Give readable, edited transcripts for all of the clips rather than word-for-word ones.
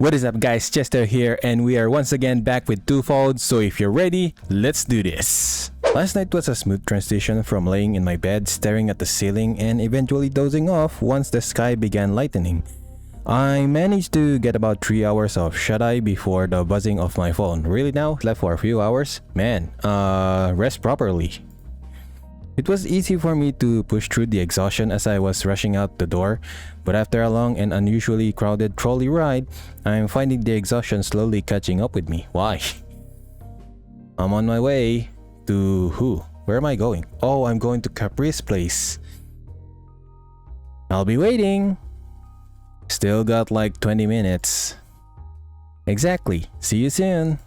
What is up guys, Chester here, and we are once again back with TwoFold, so if you're ready, let's do this! Last night was a smooth transition from laying in my bed staring at the ceiling and eventually dozing off once the sky began lightening. I managed to get about 3 hours of shut-eye before the buzzing of my phone. Really now? Slept for a few hours? Man, rest properly. It was easy for me to push through the exhaustion as I was rushing out the door, but after a long and unusually crowded trolley ride, I'm finding the exhaustion slowly catching up with me. Why? I'm on my way to who? Where am I going? Oh, I'm going to Capri's place. I'll be waiting. Still got like 20 minutes. Exactly. See you soon.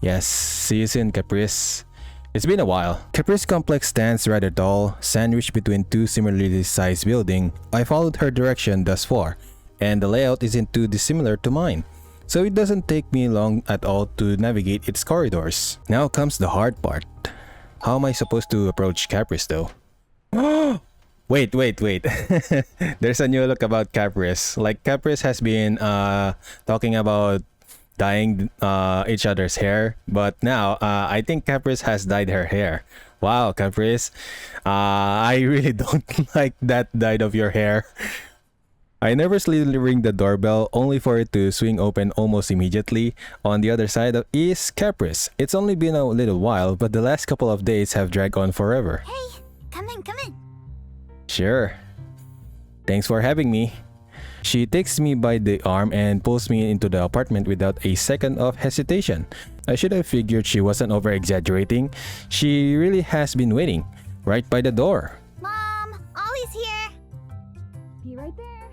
Yes, see you soon, Capri's. It's been a while. Capri's complex stands rather tall, sandwiched between two similarly sized buildings. I followed her direction thus far, and the layout isn't too dissimilar to mine, so it doesn't take me long at all to navigate its corridors. Now comes the hard part. How am I supposed to approach Capri's though? Wait. There's a new look about Capri's. Like Capri's has been talking about dyeing each other's hair, but now I think Capri's has dyed her hair. Wow, Capri's, I really don't like that dye of your hair. I nervously ring the doorbell only for it to swing open almost immediately. On the other side is Capri's. It's only been a little while, but the last couple of days have dragged on forever. Hey, come in. Sure. Thanks for having me. She takes me by the arm and pulls me into the apartment without a second of hesitation. I should have figured she wasn't over-exaggerating. She really has been waiting, right by the door. Mom, Ollie's here. Be right there.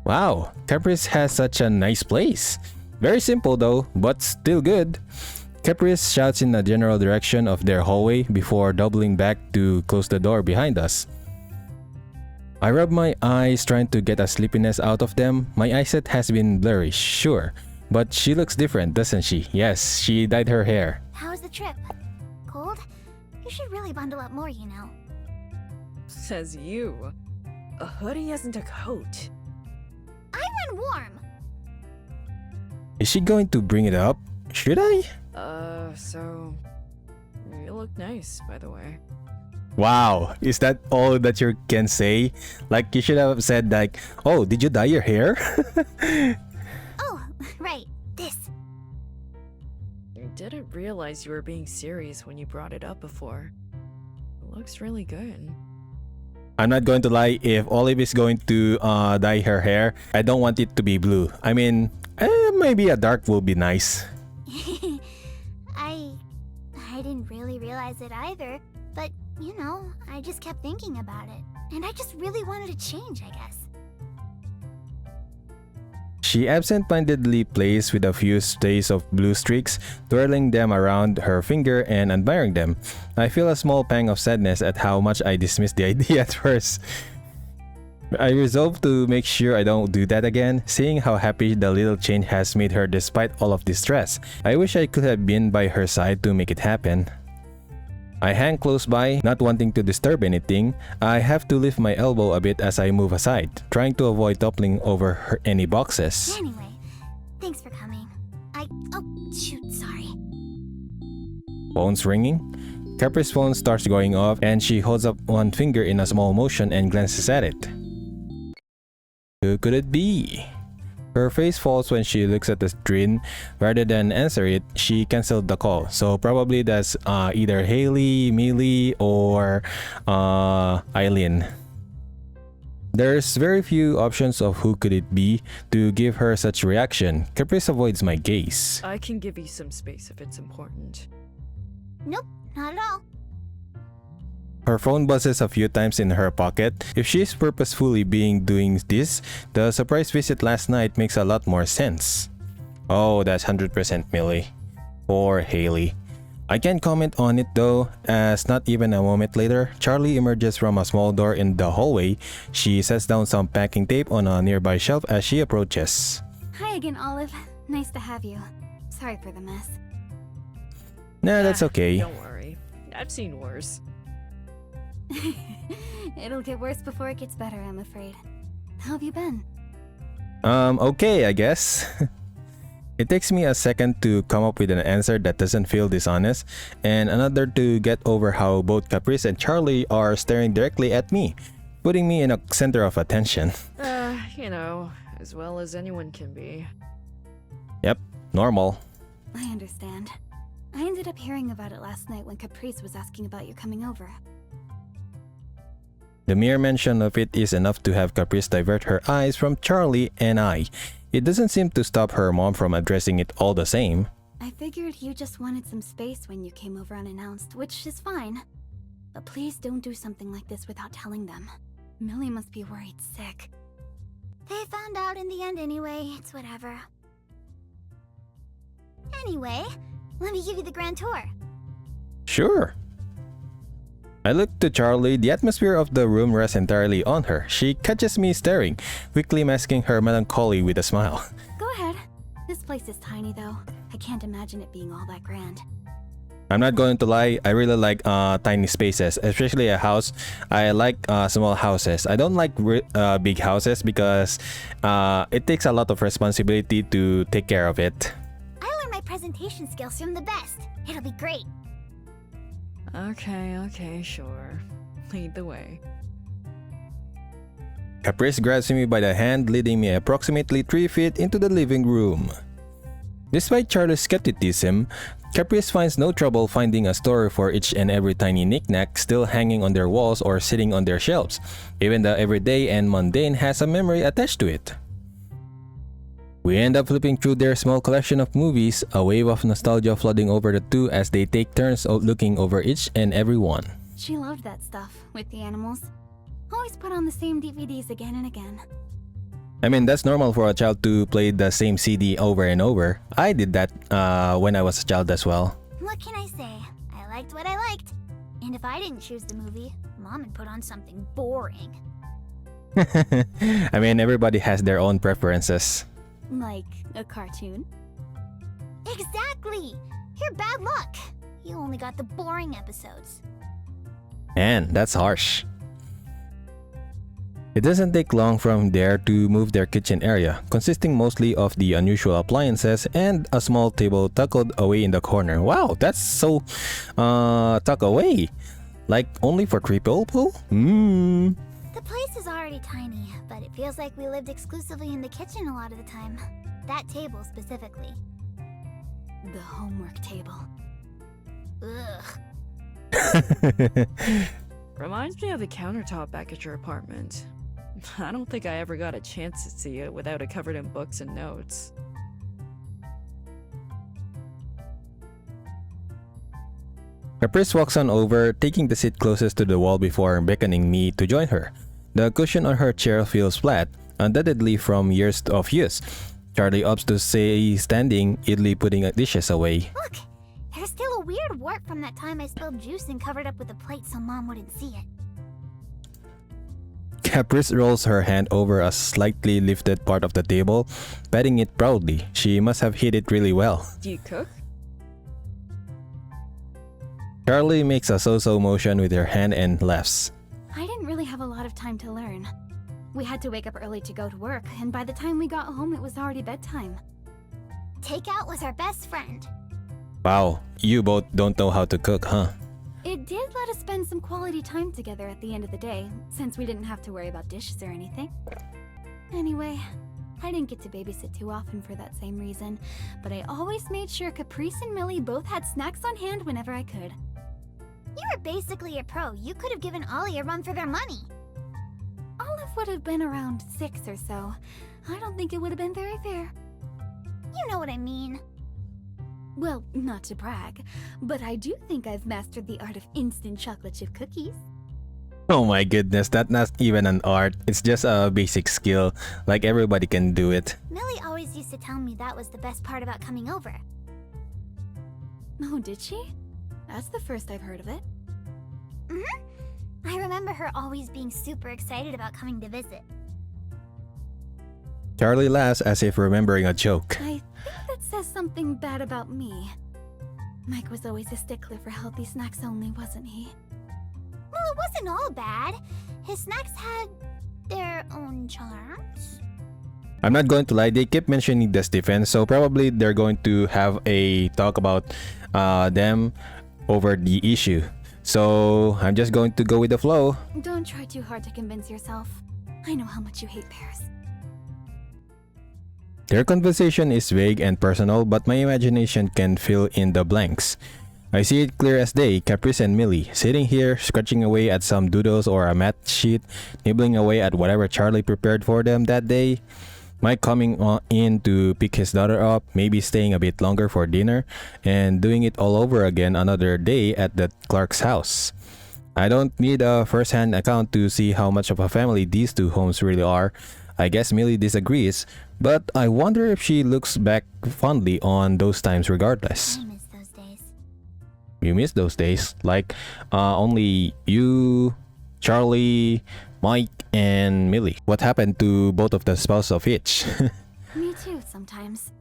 Wow, Capri's has such a nice place. Very simple though, but still good. Capri's shouts in the general direction of their hallway before doubling back to close the door behind us. I rub my eyes trying to get a sleepiness out of them. My eyesight has been blurry, sure, but she looks different, doesn't she? Yes, she dyed her hair. How was the trip? Cold? You should really bundle up more, you know. Says you. A hoodie isn't a coat. I went warm. Is she going to bring it up? Should I? So... You look nice, by the way. Wow, is that all that you can say? Like, you should have said like, oh, did you dye your hair? Oh, right, this. I didn't realize you were being serious when you brought it up before. It looks really good. I'm not going to lie, if Olive is going to dye her hair, I don't want it to be blue. I mean, maybe a dark will be nice. I didn't really realize it either, but you know, I just kept thinking about it. And I just really wanted to change, I guess. She absent-mindedly plays with a few stays of blue streaks, twirling them around her finger and admiring them. I feel a small pang of sadness at how much I dismissed the idea at first. I resolve to make sure I don't do that again, seeing how happy the little change has made her despite all of this stress. I wish I could have been by her side to make it happen. I hang close by, not wanting to disturb anything. I have to lift my elbow a bit as I move aside, trying to avoid toppling over any boxes. Anyway, thanks for coming. Oh, shoot, sorry. Phone's ringing. Capri's phone starts going off and she holds up one finger in a small motion and glances at it. Who could it be? Her face falls when she looks at the screen. Rather than answer it, she cancelled the call. So probably that's either Haley, Millie, or Eileen. There's very few options of who could it be to give her such reaction. Caprice avoids my gaze. I can give you some space if it's important. Nope, not at all. Her phone buzzes a few times in her pocket. If she's purposefully doing this, the surprise visit last night makes a lot more sense. Oh, that's 100% Millie. Or Haley. I can't comment on it though, as not even a moment later, Charlie emerges from a small door in the hallway. She sets down some packing tape on a nearby shelf as she approaches. Hi again, Olive. Nice to have you. Sorry for the mess. Nah, that's okay. Don't worry. I've seen worse. It'll get worse before it gets better, I'm afraid. How have you been? Okay, I guess. It takes me a second to come up with an answer that doesn't feel dishonest, and another to get over how both Caprice and Charlie are staring directly at me, putting me in a center of attention. As well as anyone can be. Yep, normal. I understand. I ended up hearing about it last night when Caprice was asking about you coming over. The mere mention of it is enough to have Caprice divert her eyes from Charlie and I. It doesn't seem to stop her mom from addressing it all the same. I figured you just wanted some space when you came over unannounced, which is fine. But please don't do something like this without telling them. Millie must be worried sick. They found out in the end anyway, it's whatever. Anyway, let me give you the grand tour. Sure. I look to Charlie. The atmosphere of the room rests entirely on her. She catches me staring, quickly masking her melancholy with a smile. Go ahead. This place is tiny though. I can't imagine it being all that grand. I'm not going to lie, I really like tiny spaces, especially a house. I like small houses. I don't like big houses because it takes a lot of responsibility to take care of it. I learned my presentation skills from the best. It'll be great. Okay, sure. Lead the way. Caprice grabs me by the hand, leading me approximately 3 feet into the living room. Despite Charlie's skepticism, Caprice finds no trouble finding a story for each and every tiny knickknack still hanging on their walls or sitting on their shelves. Even the everyday and mundane has a memory attached to it. We end up flipping through their small collection of movies, a wave of nostalgia flooding over the two as they take turns looking over each and every one. She loved that stuff, with the animals. Always put on the same DVDs again and again. I mean, that's normal for a child to play the same CD over and over. I did that when I was a child as well. What can I say? I liked what I liked. And if I didn't choose the movie, Mom would put on something boring. I mean, everybody has their own preferences. Like a cartoon? Exactly! You're bad luck. You only got the boring episodes. Man, that's harsh. It doesn't take long from there to move their kitchen area, consisting mostly of the unusual appliances and a small table tucked away in the corner. Wow, that's so tucked away. Like only for 3 people? The place is already tiny, but it feels like we lived exclusively in the kitchen a lot of the time. That table specifically. The homework table. Ugh. Reminds me of the countertop back at your apartment. I don't think I ever got a chance to see it without it covered in books and notes. Caprice walks on over, taking the seat closest to the wall before beckoning me to join her. The cushion on her chair feels flat, undoubtedly from years of use. Charlie opts to stay standing, idly putting dishes away. Look! There's still a weird wart from that time I spilled juice and covered up with a plate so Mom wouldn't see it. Caprice rolls her hand over a slightly lifted part of the table, patting it proudly. She must have hit it really well. Do you cook? Charlie makes a so-so motion with her hand and laughs. I didn't really have a lot of time to learn. We had to wake up early to go to work, and by the time we got home, it was already bedtime. Takeout was our best friend. Wow, you both don't know how to cook, huh? It did let us spend some quality time together at the end of the day, since we didn't have to worry about dishes or anything. Anyway, I didn't get to babysit too often for that same reason, but I always made sure Caprice and Millie both had snacks on hand whenever I could. You were basically a pro. You could have given Ollie a run for their money. Olive would have been around 6 or so. I don't think it would have been very fair. You know what I mean. Well, not to brag, but I do think I've mastered the art of instant chocolate chip cookies. Oh my goodness, that's not even an art. It's just a basic skill. Like everybody can do it. Millie always used to tell me that was the best part about coming over. Oh, did she? That's the first I've heard of it. I remember her always being super excited about coming to visit. Charlie laughs as if remembering a joke. I think that says something bad about me. Mike was always a stickler for healthy snacks only, wasn't he? Well, it wasn't all bad. His snacks had their own charms. I'm not going to lie, they keep mentioning the Stephen, so probably they're going to have a talk about them over the issue. So I'm just going to go with the flow. Don't try too hard to convince yourself. I know how much you hate pears. Their conversation is vague and personal, but my imagination can fill in the blanks. I see it clear as day, Caprice and Millie, sitting here, scratching away at some doodles or a math sheet, nibbling away at whatever Charlie prepared for them that day. Mike coming in to pick his daughter up, maybe staying a bit longer for dinner, and doing it all over again another day at the Clark's house. I don't need a first-hand account to see how much of a family these two homes really are. I guess Millie disagrees, but I wonder if she looks back fondly on those times regardless. I miss those days. You miss those days? Like, only you, Charlie, Mike, and Millie. What happened to both of the spouses of each? Me too, sometimes.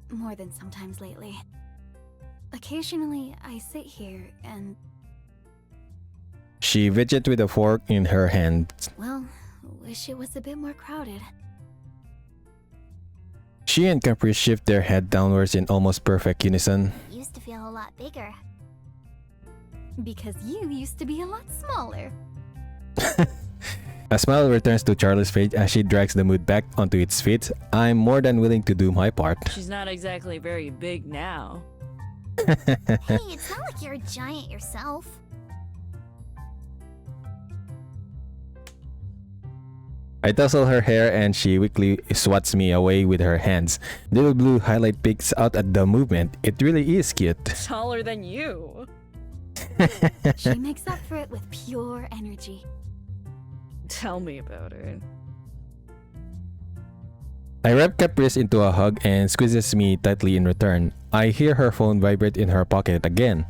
More than sometimes lately. Occasionally, I sit here and... She fidgeted with a fork in her hand. well, wish it was a bit more crowded. She and Caprice shift their head downwards in almost perfect unison. Used to feel a lot bigger. Because you used to be a lot smaller. A smile returns to Charlie's face as she drags the mood back onto its feet. I'm more than willing to do my part. She's not exactly very big now. Hey, it's not like you're a giant yourself. I tussle her hair and she weakly swats me away with her hands. Little blue highlight picks out at the movement. It really is cute. Taller than you. She makes up for it with pure energy. Tell me about it. I wrap Caprice into a hug and squeezes me tightly in return. I hear her phone vibrate in her pocket again,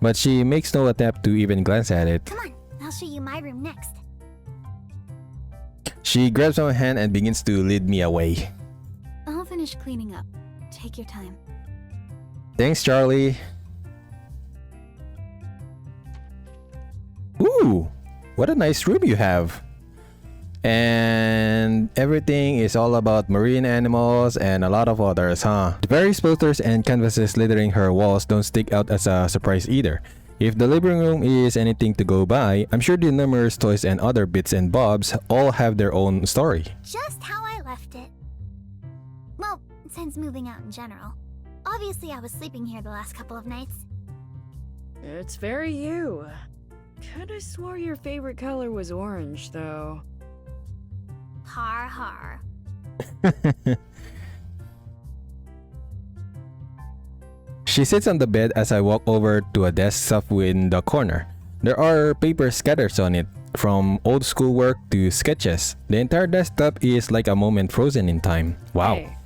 but she makes no attempt to even glance at it. Come on, I'll show you my room next. She grabs my hand and begins to lead me away. I'll finish cleaning up. Take your time. Thanks, Charlie. Ooh, what a nice room you have. And everything is all about marine animals and a lot of others, huh? The various posters and canvases littering her walls don't stick out as a surprise either. If the living room is anything to go by, I'm sure the numerous toys and other bits and bobs all have their own story. Just how I left it. Well, since moving out in general. Obviously, I was sleeping here the last couple of nights. It's very you. Kinda swore your favorite color was orange, though. Har har. She sits on the bed as I walk over to a desk stuffed in the corner. There are papers scattered on it, from old school work to sketches. The entire desktop is like a moment frozen in time. Wow. Hey,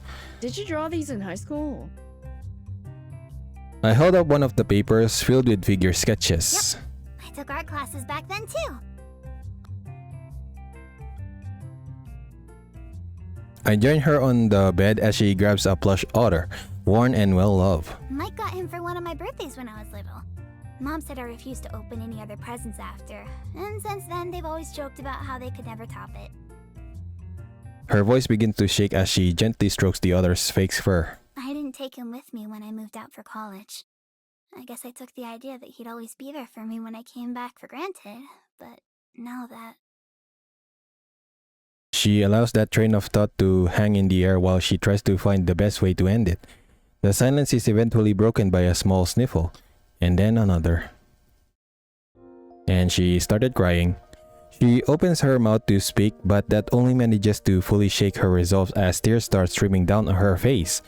did you draw these in high school? I held up one of the papers filled with figure sketches. I took art classes back then too. I join her on the bed as she grabs a plush otter, worn and well loved. Mike got him for one of my birthdays when I was little. Mom said I refused to open any other presents after, and since then they've always joked about how they could never top it. Her voice begins to shake as she gently strokes the otter's fake fur. I didn't take him with me when I moved out for college. I guess I took the idea that he'd always be there for me when I came back for granted, but now that... She allows that train of thought to hang in the air while she tries to find the best way to end it. The silence is eventually broken by a small sniffle, and then another. And she started crying. She opens her mouth to speak, but that only manages to fully shake her resolve as tears start streaming down her face.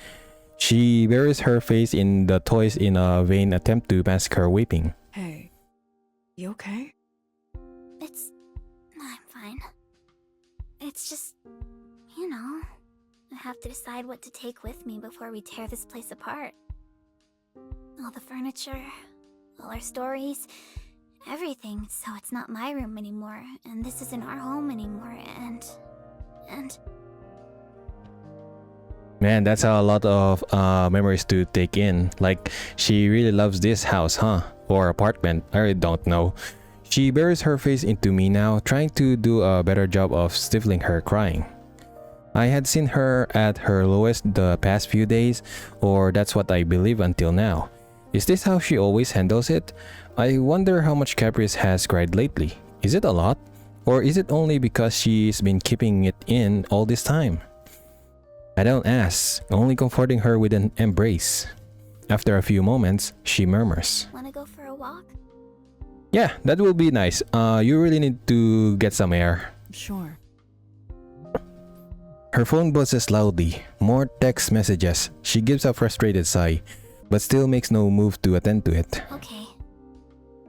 She buries her face in the toys in a vain attempt to mask her weeping. Hey, you okay? I'm fine. It's just, you know, I have to decide what to take with me before we tear this place apart. All the furniture, all our stories, everything, so it's not my room anymore, and this isn't our home anymore, and... Man, that's a lot of memories to take in. Like, she really loves this house, huh? Or apartment, I really don't know. She buries her face into me now, trying to do a better job of stifling her crying. I had seen her at her lowest the past few days, or that's what I believe until now. Is this how she always handles it? I wonder how much Caprice has cried lately. Is it a lot? Or is it only because she's been keeping it in all this time? I don't ask, only comforting her with an embrace. After a few moments, she murmurs, Wanna go for a walk? "Yeah, that will be nice. You really need to get some air." Sure. Her phone buzzes loudly. More text messages. She gives a frustrated sigh, but still makes no move to attend to it. Okay.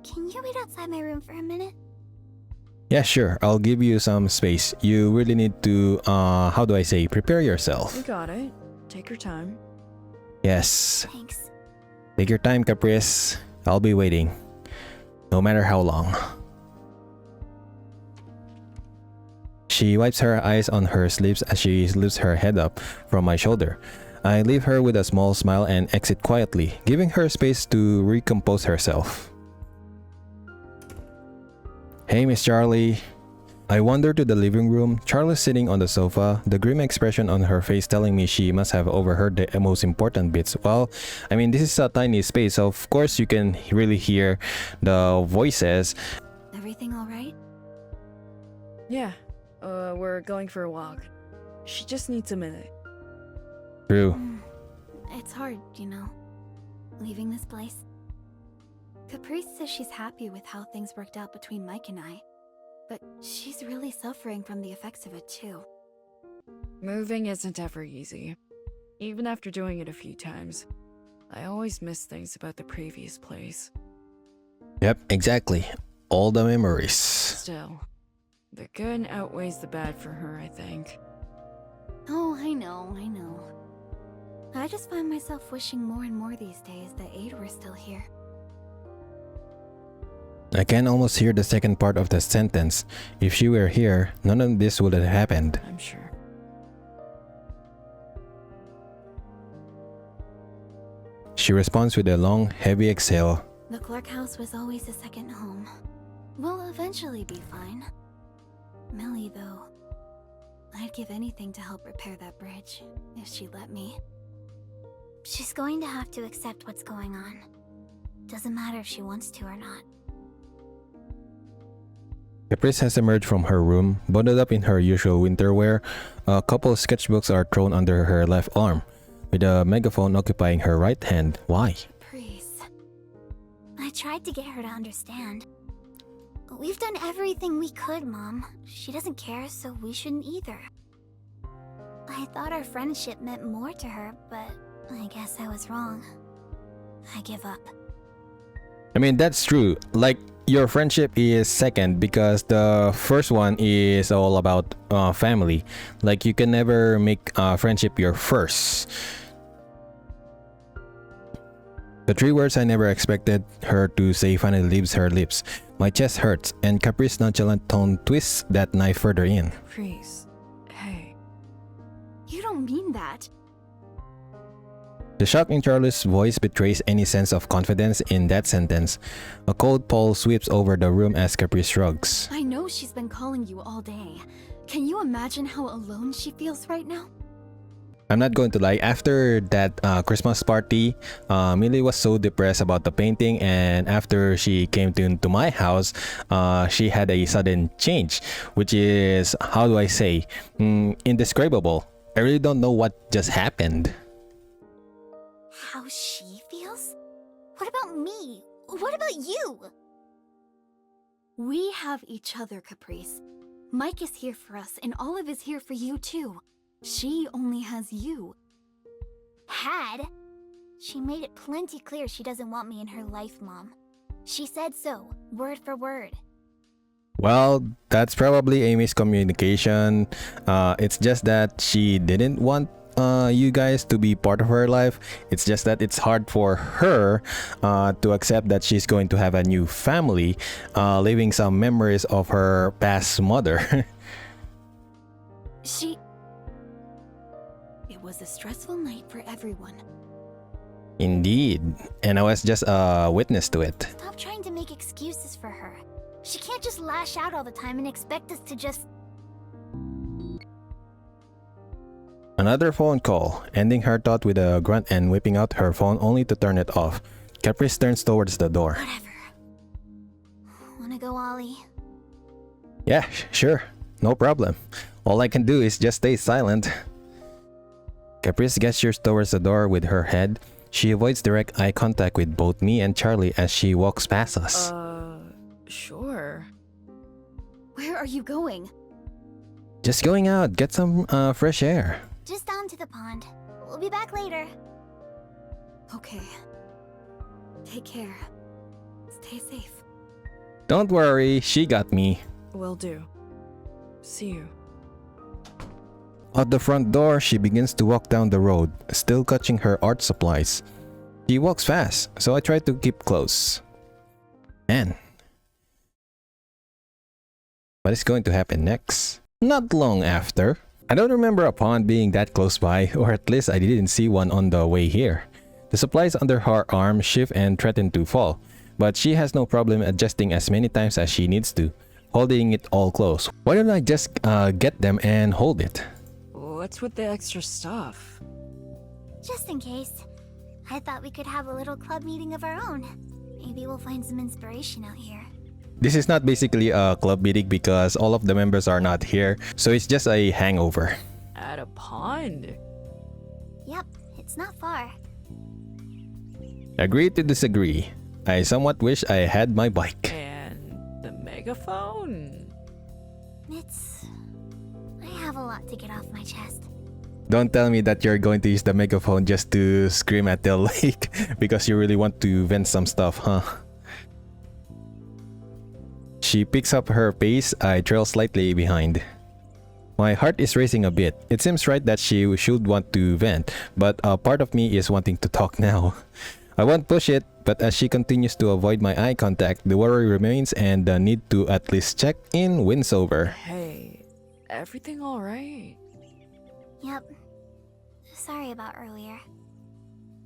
Can you wait outside my room for a minute? Yeah, sure. I'll give you some space. You really need to, how do I say, prepare yourself. You got it. Take your time. Yes. Thanks. Take your time, Caprice. I'll be waiting. No matter how long. She wipes her eyes on her sleeves as she lifts her head up from my shoulder. I leave her with a small smile and exit quietly, giving her space to recompose herself. Hey, Miss Charlie. I wander to the living room. Charlie's sitting on the sofa, the grim expression on her face telling me she must have overheard the most important bits. Well, I mean, this is a tiny space, so of course you can really hear the voices. Everything alright? Yeah. We're going for a walk. She just needs a minute. True. It's hard, you know, leaving this place. Caprice says she's happy with how things worked out between Mike and I, but she's really suffering from the effects of it too. Moving isn't ever easy. Even after doing it a few times, I always miss things about the previous place. Yep, exactly. All the memories. Still, the good outweighs the bad for her, I think. Oh, I know. I just find myself wishing more and more these days that Aid were still here. I can almost hear the second part of the sentence. If she were here, none of this would have happened. I'm sure. She responds with a long, heavy exhale. The Clark house was always a second home. We'll eventually be fine. Melly, though, I'd give anything to help repair that bridge, if she'd let me. She's going to have to accept what's going on. Doesn't matter if she wants to or not. Caprice has emerged from her room, bundled up in her usual winter wear. A couple of sketchbooks are thrown under her left arm, with a megaphone occupying her right hand. Why? Caprice. I tried to get her to understand. We've done everything we could, Mom. She doesn't care, so we shouldn't either. I thought our friendship meant more to her, but I guess I was wrong. I give up. I mean, that's true. Like, your friendship is second because the first one is all about family. Like, you can never make friendship your first. The three words I never expected her to say finally leaves her lips. My chest hurts, and Caprice's nonchalant tone twists that knife further in. Please. Hey. You don't mean that. The shock in Charlie's voice betrays any sense of confidence in that sentence. A cold pulse sweeps over the room as Caprice shrugs. I know she's been calling you all day. Can you imagine how alone she feels right now? I'm not going to lie, after that Christmas party, Millie was so depressed about the painting, and after she came to my house, she had a sudden change, which is, how do I say, indescribable. I really don't know what just happened. How she feels? What about me? What about you? We have each other, Caprice. Mike is here for us, and Olive is here for you too. She only has you. Had? She made it plenty clear she doesn't want me in her life, Mom. She said so, word for word. Well, that's probably a miscommunication. It's just that she didn't want you guys to be part of her life. It's just that it's hard for her to accept that she's going to have a new family, leaving some memories of her past mother. It was a stressful night for everyone. Indeed, and I was just a witness to it. Stop trying to make excuses for her. She can't just lash out all the time and expect us to just... Another phone call, ending her thought with a grunt and whipping out her phone only to turn it off. Caprice turns towards the door. Whatever. Wanna go, Ollie? Yeah, sure. No problem. All I can do is just stay silent. Caprice gestures towards the door with her head. She avoids direct eye contact with both me and Charlie as she walks past us. Sure. Where are you going? Just going out, get some fresh air. Just down to the pond. We'll be back later. Okay. Take care. Stay safe. Don't worry, she got me. Will do. See you. At the front door, she begins to walk down the road, still clutching her art supplies. She walks fast, so I try to keep close. Man. What is going to happen next? Not long after. I don't remember a pond being that close by, or at least I didn't see one on the way here. The supplies under her arm shift and threaten to fall, but she has no problem adjusting as many times as she needs to, holding it all close. Why don't I just get them and hold it? What's with the extra stuff? Just in case. I thought we could have a little club meeting of our own. Maybe we'll find some inspiration out here. This is not basically a club meeting because all of the members are not here, so it's just a hangover. At a pond? Yep, it's not far. Agree to disagree. I somewhat wish I had my bike. And the megaphone? I have a lot to get off my chest. Don't tell me that you're going to use the megaphone just to scream at the lake because you really want to vent some stuff, huh? She picks up her pace, I trail slightly behind. My heart is racing a bit. It seems right that she should want to vent, but a part of me is wanting to talk now. I won't push it, but as she continues to avoid my eye contact, the worry remains and the need to at least check in wins over. Hey, everything alright? Yep. Sorry about earlier.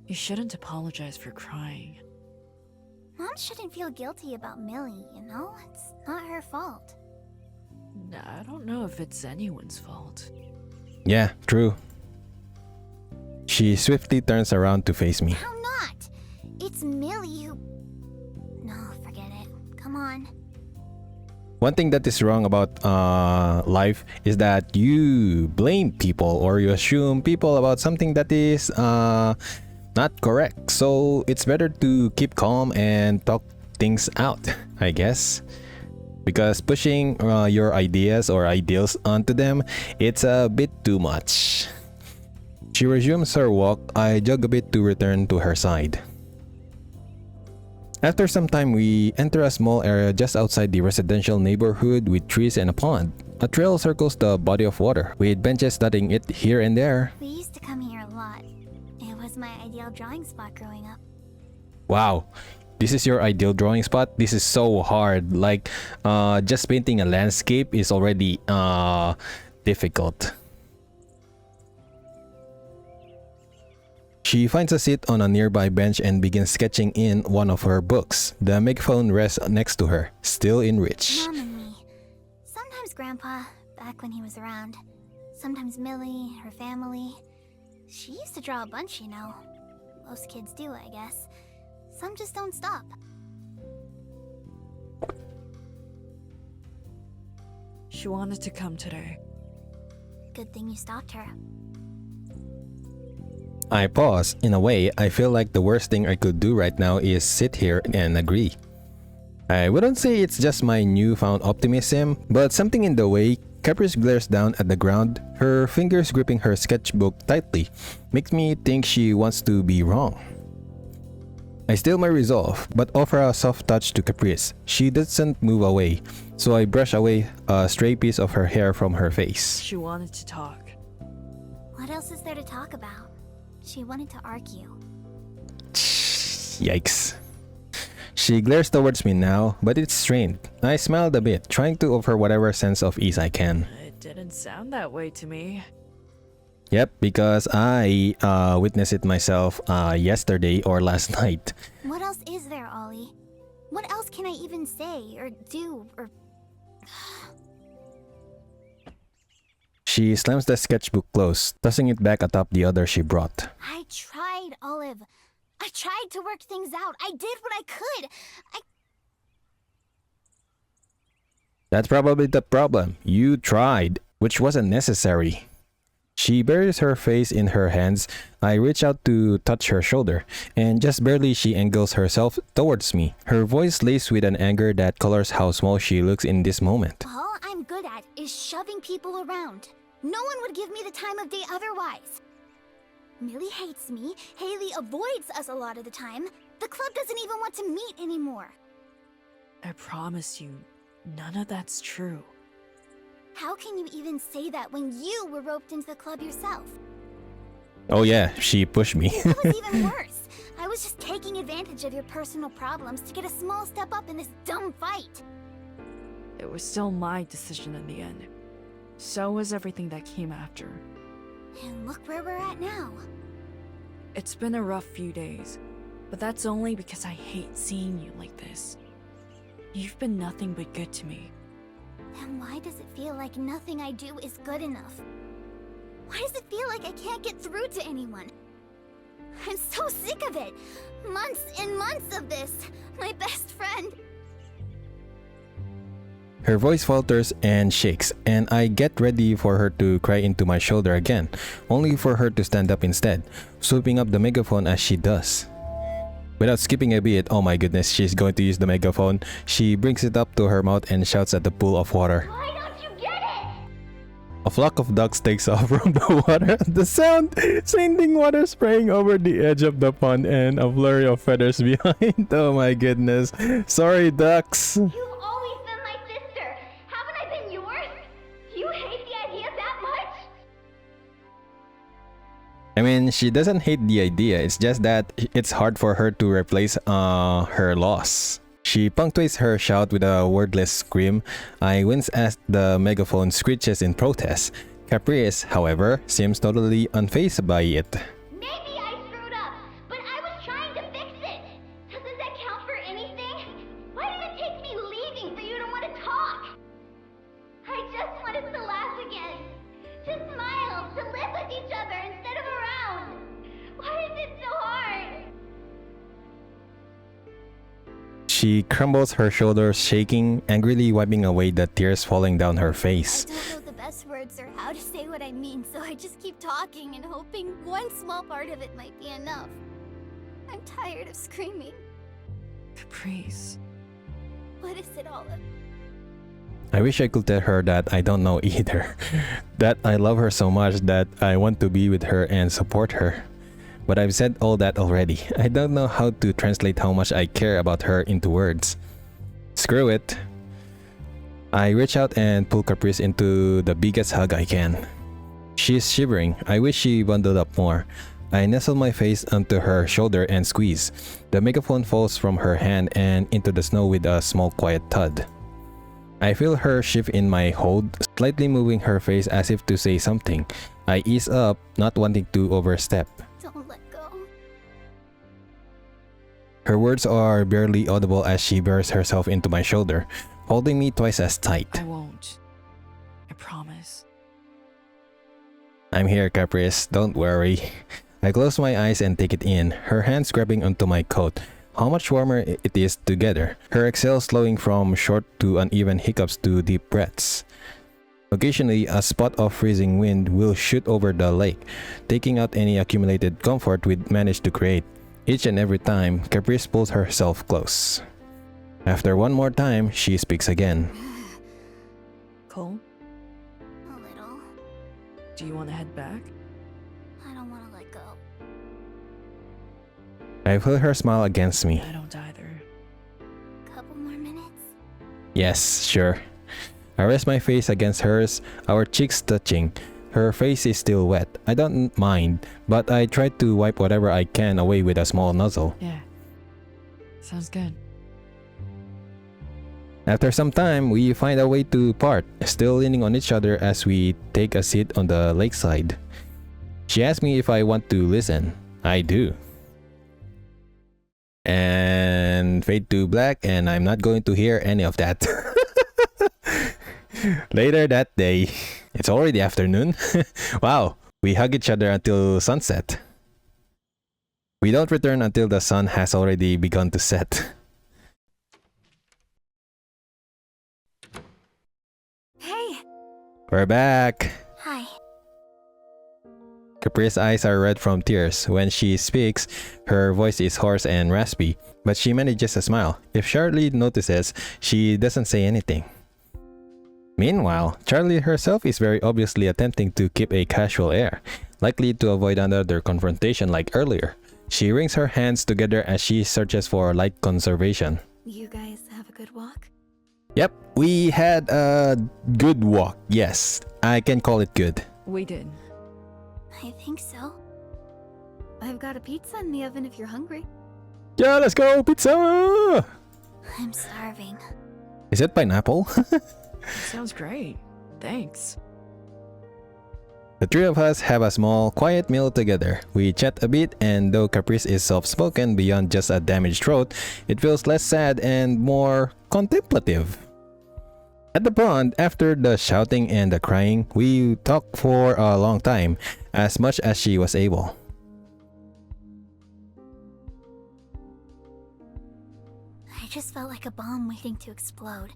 You shouldn't apologize for crying. Mom shouldn't feel guilty about Millie, you know? It's not her fault. I don't know if it's anyone's fault. Yeah, true. She swiftly turns around to face me. How not? It's Millie who... No, forget it. Come on. One thing that is wrong about life is that you blame people or you assume people about something that is not correct. So it's better to keep calm and talk things out, I guess. Because pushing your ideas or ideals onto them, it's a bit too much. She resumes her walk. I jog a bit to return to her side. After some time, we enter a small area just outside the residential neighborhood with trees and a pond. A trail circles the body of water, with benches dotting it here and there. We used to come here a lot. It was my ideal drawing spot growing up. Wow, this is your ideal drawing spot? This is so hard. Like, just painting a landscape is already difficult. She finds a seat on a nearby bench and begins sketching in one of her books. The megaphone rests next to her, still in reach. Mom and me. Sometimes Grandpa, back when he was around. Sometimes Millie, her family. She used to draw a bunch, you know. Most kids do, I guess. Some just don't stop. She wanted to come today. Good thing you stopped her. I pause. In a way, I feel like the worst thing I could do right now is sit here and agree. I wouldn't say it's just my newfound optimism, but something in the way Caprice glares down at the ground, her fingers gripping her sketchbook tightly, makes me think she wants to be wrong. I still my resolve, but offer a soft touch to Caprice. She doesn't move away, so I brush away a stray piece of her hair from her face. She wanted to talk. What else is there to talk about? She wanted to argue. Yikes. She glares towards me now, but it's strained. I smiled a bit, trying to offer whatever sense of ease I can. It didn't sound that way to me. Yep, because I witnessed it myself yesterday or last night. What else is there, Ollie? What else can I even say or do or... She slams the sketchbook closed, tossing it back atop the other she brought. I tried, Olive. I tried to work things out. I did what I could. That's probably the problem. You tried, which wasn't necessary. She buries her face in her hands. I reach out to touch her shoulder, and just barely she angles herself towards me. Her voice laced with an anger that colors how small she looks in this moment. All I'm good at is shoving people around. No one would give me the time of day otherwise. Millie hates me. Haley avoids us a lot of the time. The club doesn't even want to meet anymore. I promise you, none of that's true. How can you even say that when you were roped into the club yourself? Oh yeah, she pushed me. It was even worse. I was just taking advantage of your personal problems to get a small step up in this dumb fight. It was still my decision in the end. So was everything that came after. And look where we're at now. It's been a rough few days, but that's only because I hate seeing you like this. You've been nothing but good to me. Then why does it feel like nothing I do is good enough? Why does it feel like I can't get through to anyone? I'm so sick of it. Months and months of this. My best friend. Her voice falters and shakes, and I get ready for her to cry into my shoulder again, only for her to stand up instead, swooping up the megaphone as she does. Without skipping a beat, oh my goodness, she's going to use the megaphone. She brings it up to her mouth and shouts at the pool of water. Why don't you get it? A flock of ducks takes off from the water at the sound, sending water spraying over the edge of the pond and a flurry of feathers behind. Oh my goodness. Sorry, ducks. You've always been my sister. Haven't I been yours? Do you hate the idea that much? I mean, she doesn't hate the idea, it's just that it's hard for her to replace her loss. She punctuates her shout with a wordless scream. I wince as the megaphone screeches in protest. Caprice, however, seems totally unfazed by it. Maybe I screwed up, but I was trying to fix it. Doesn't that count for anything? Why did it take me leaving for you to want to talk? I just wanted to laugh again. To smile, to live with each other instead of around. Why is it so hard? She crumbles her shoulders, shaking, angrily wiping away the tears falling down her I face. don't know the best words or how to say what I mean, so I just keep talking and hoping one small part of it might be enough. I'm tired of screaming. Caprice. What is it, Olive? I wish I could tell her that I don't know either. That I love her so much that I want to be with her and support her. But I've said all that already. I don't know how to translate how much I care about her into words. Screw it. I reach out and pull Caprice into the biggest hug I can. She's shivering. I wish she bundled up more. I nestle my face onto her shoulder and squeeze. The megaphone falls from her hand and into the snow with a small quiet thud. I feel her shift in my hold, slightly moving her face as if to say something. I ease up, not wanting to overstep. Don't let go. Her words are barely audible as she buries herself into my shoulder, holding me twice as tight. I won't. I promise. I'm here, Caprice, don't worry. I close my eyes and take it in, her hands grabbing onto my coat. How much warmer it is together, her exhale slowing from short to uneven hiccups to deep breaths. Occasionally, a spot of freezing wind will shoot over the lake, taking out any accumulated comfort we'd managed to create. Each and every time, Caprice pulls herself close. After one more time, she speaks again. Cole, A little. do you want to head back? I don't want to let go. I feel her smile against me. I don't either. Couple more minutes? Yes, sure. I rest my face against hers, our cheeks touching. Her face is still wet. I don't mind, but I try to wipe whatever I can away with a small nozzle. Yeah. Sounds good. After some time, we find a way to part, still leaning on each other as we take a seat on the lakeside. She asks me if I want to listen. I do. And fade to black, and I'm not going to hear any of that. Later that day, It's already afternoon. Wow, we hug each other until sunset. We don't return until the sun has already begun to set. Hey! We're back. Hi. Capri's eyes are red from tears. When she speaks, her voice is hoarse and raspy, but she manages a smile. If Charlie notices, she doesn't say anything. Meanwhile, Charlie herself is very obviously attempting to keep a casual air, likely to avoid another confrontation like earlier. She wrings her hands together as she searches for light conservation. You guys have a good walk? Yep, we had a good walk. Yes, I can call it good. We did. I think so. I've got a pizza in the oven if you're hungry. Yeah, let's go, pizza! I'm starving. Is it pineapple? Sounds great. Thanks. The three of us have a small, quiet meal together. We chat a bit, and though Caprice is soft-spoken beyond just a damaged throat, it feels less sad and more contemplative. At the pond, after the shouting and the crying, we talked for a long time, as much as she was able. I just felt like a bomb waiting to explode.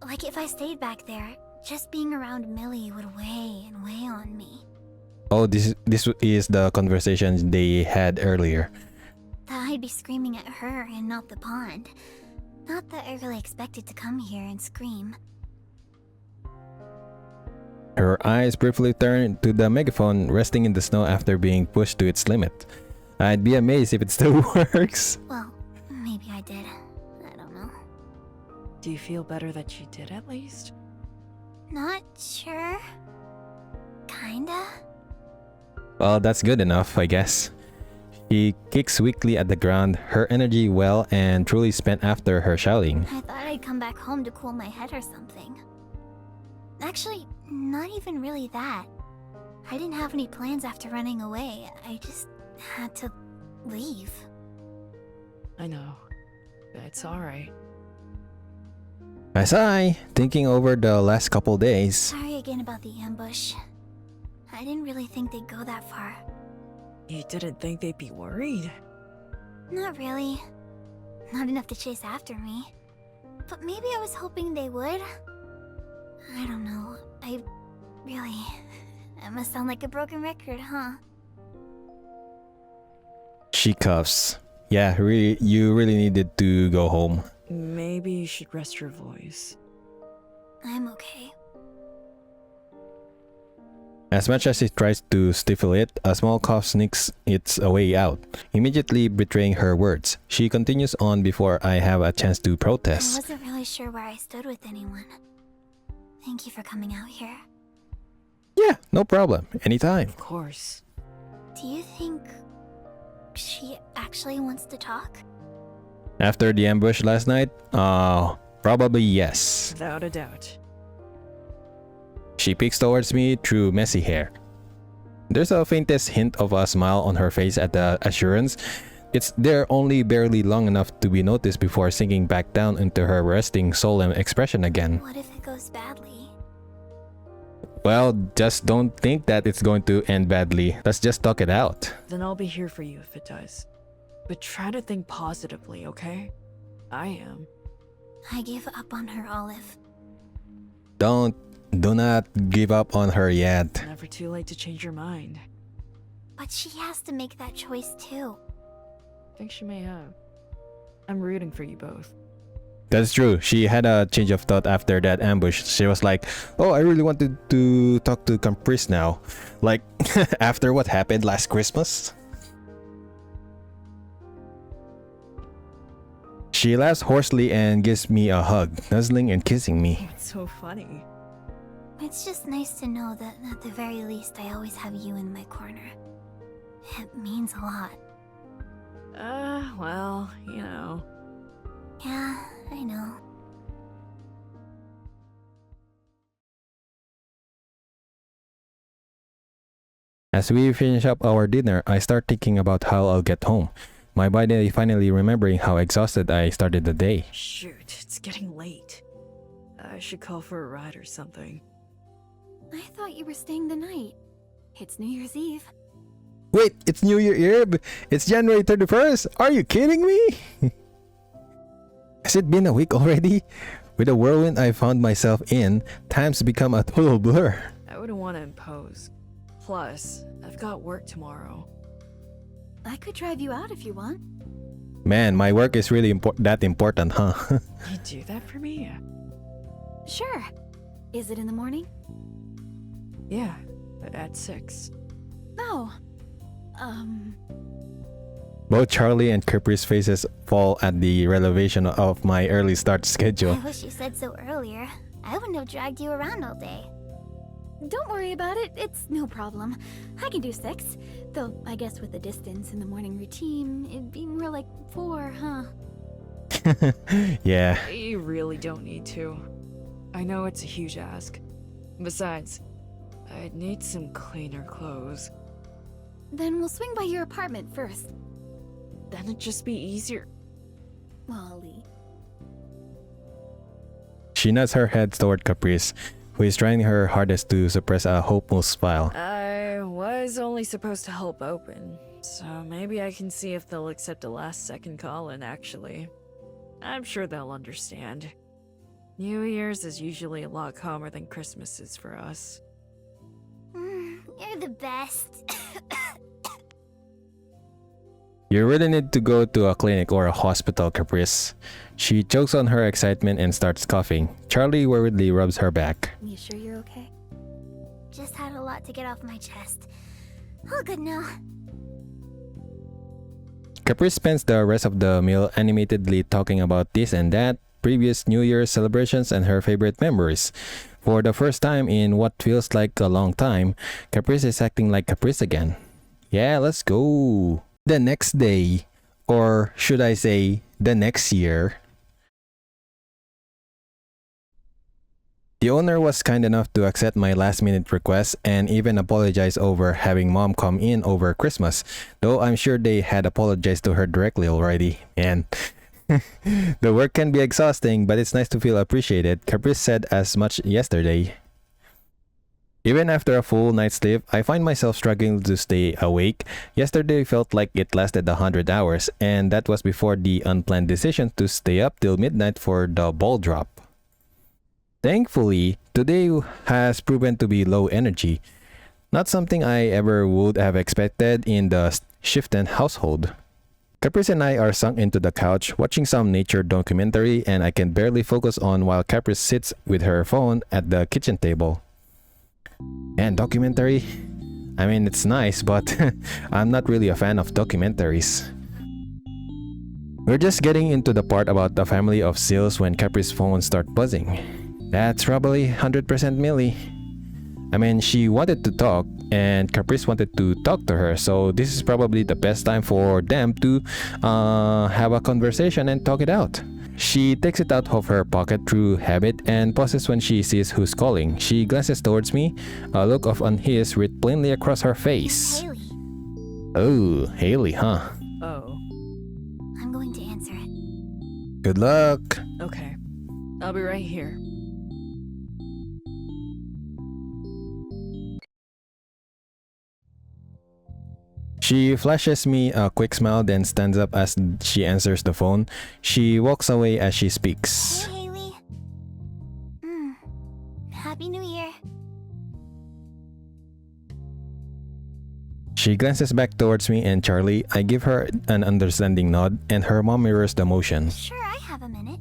Like if I stayed back there, just being around Millie would weigh and weigh on me. Oh, this is the conversation they had earlier. That I'd be screaming at her and not the pond. Not that I really expected to come here and scream. Her eyes briefly turned to the megaphone resting in the snow after being pushed to its limit. I'd be amazed if it still works. Well, maybe I did. I don't know. Do you feel better that you did at least? Not sure. Kinda. Well, that's good enough, I guess. She kicks weakly at the ground, her energy well and truly spent after her shouting. I thought I'd come back home to cool my head or something. Actually, not even really that. I didn't have any plans after running away. I just had to leave. I know. It's alright. I sigh, thinking over the last couple days. Sorry again about the ambush. I didn't really think they'd go that far. You didn't think they'd be worried? Not really. Not enough to chase after me. But maybe I was hoping they would. I don't know. I must sound like a broken record, huh? She coughs. Yeah, you really needed to go home. Maybe you should rest your voice. I'm okay. As much as she tries to stifle it, a small cough sneaks its way out, immediately betraying her words. She continues on before I have a chance to I protest. wasn't really sure where I stood with anyone. Thank you for coming out here. Yeah, no problem. Anytime. Of course. Do you think she actually wants to talk? After the ambush last night? Probably yes. Without a doubt. She peeks towards me through messy hair. There's a faintest hint of a smile on her face at the assurance. It's there only barely long enough to be noticed before sinking back down into her resting solemn expression again. What if it goes badly? Well, just don't think that it's going to end badly. Let's just talk it out. Then I'll be here for you if it does. But try to think positively, okay? I am. I gave up on her, Olive. Do not give up on her yet. Never too late to change your mind. But she has to make that choice too. Think she may have. I'm rooting for you both. That's true. She had a change of thought after that ambush. She was like, oh, I really wanted to talk to Caprice now. Like, after what happened last Christmas. She laughs hoarsely and gives me a hug, nuzzling and kissing me. It's so funny. It's just nice to know that at the very least I always have you in my corner. It means a lot. Well, you know. Yeah, I know. As we finish up our dinner, I start thinking about how I'll get home. My body finally remembering how exhausted I started the day. Shoot, it's getting late. I should call for a ride or something. I thought you were staying the night. It's New Year's Eve. Wait, it's New Year Eve? It's January 31st? Are you kidding me? Has it been a week already? With the whirlwind I found myself in, time's become a total blur. I wouldn't want to impose. Plus, I've got work tomorrow. I could drive you out if you want. Man, my work is really that important, huh? You do that for me? Sure. Is it in the morning? Yeah, at 6. No. Both Charlie and Capri's faces fall at the revelation of my early start schedule. I wish you said so earlier. I wouldn't have dragged you around all day. Don't worry about it. It's no problem. I can do 6. Though, I guess with the distance and the morning routine, it'd be more like 4, huh? Yeah. You really don't need to. I know it's a huge ask. Besides, I'd need some cleaner clothes. Then we'll swing by your apartment first. Then it'd just be easier. Ollie. She nods her head toward Caprice, who is trying her hardest to suppress a hopeful smile. I was only supposed to help open, so maybe I can see if they'll accept a last-second call-in, actually. I'm sure they'll understand. New Year's is usually a lot calmer than Christmas is for us. You're the best. You really need to go to a clinic or a hospital, Caprice. She chokes on her excitement and starts coughing. Charlie worriedly rubs her back. You sure you're okay? Just had a lot to get off my chest. All good now. Caprice spends the rest of the meal animatedly talking about this and that, previous New Year's celebrations and her favorite memories. For the first time in what feels like a long time, Caprice is acting like Caprice again. Yeah, let's go. The next day, or should I say, the next year. The owner was kind enough to accept my last-minute request and even apologize over having mom come in over Christmas, though I'm sure they had apologized to her directly already. And the work can be exhausting, but it's nice to feel appreciated. Caprice said as much yesterday. Even after a full night's sleep, I find myself struggling to stay awake. Yesterday felt like it lasted 100 hours, and that was before the unplanned decision to stay up till midnight for the ball drop. Thankfully, today has proven to be low energy. Not something I ever would have expected in the Shiften household. Caprice and I are sunk into the couch watching some nature documentary, and I can barely focus on while Caprice sits with her phone at the kitchen table. And documentary? I mean, it's nice, but I'm not really a fan of documentaries. We're just getting into the part about the family of seals when Caprice's phone starts buzzing. That's probably 100% Millie. I mean, she wanted to talk, and Caprice wanted to talk to her, so this is probably the best time for them to have a conversation and talk it out. She takes it out of her pocket through habit and pauses when she sees who's calling. She glances towards me, a look of unease writ plainly across her face. Haley, Oh, Haley, huh? Oh, I'm going to answer it. Good luck. okay. I'll be right here. She flashes me a quick smile, then stands up as she answers the phone. She walks away as she speaks. Hey, Haley. Happy New Year. She glances back towards me and Charlie. I give her an understanding nod, and her mom mirrors the motion. Sure, I have a minute.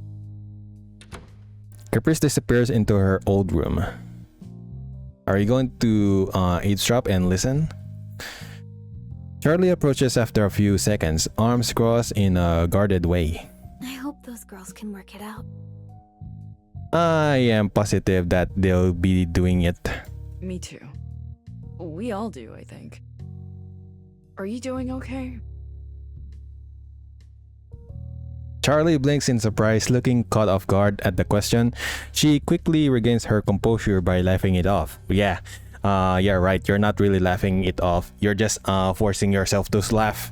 Caprice disappears into her old room. Are you going to eavesdrop and listen? Charlie approaches after a few seconds, arms crossed in a guarded way. I hope those girls can work it out. I am positive that they'll be doing it. Me too. We all do, I think. Are you doing okay? Charlie blinks in surprise, looking caught off guard at the question. She quickly regains her composure by laughing it off. Yeah, right. You're not really laughing it off. You're just forcing yourself to laugh.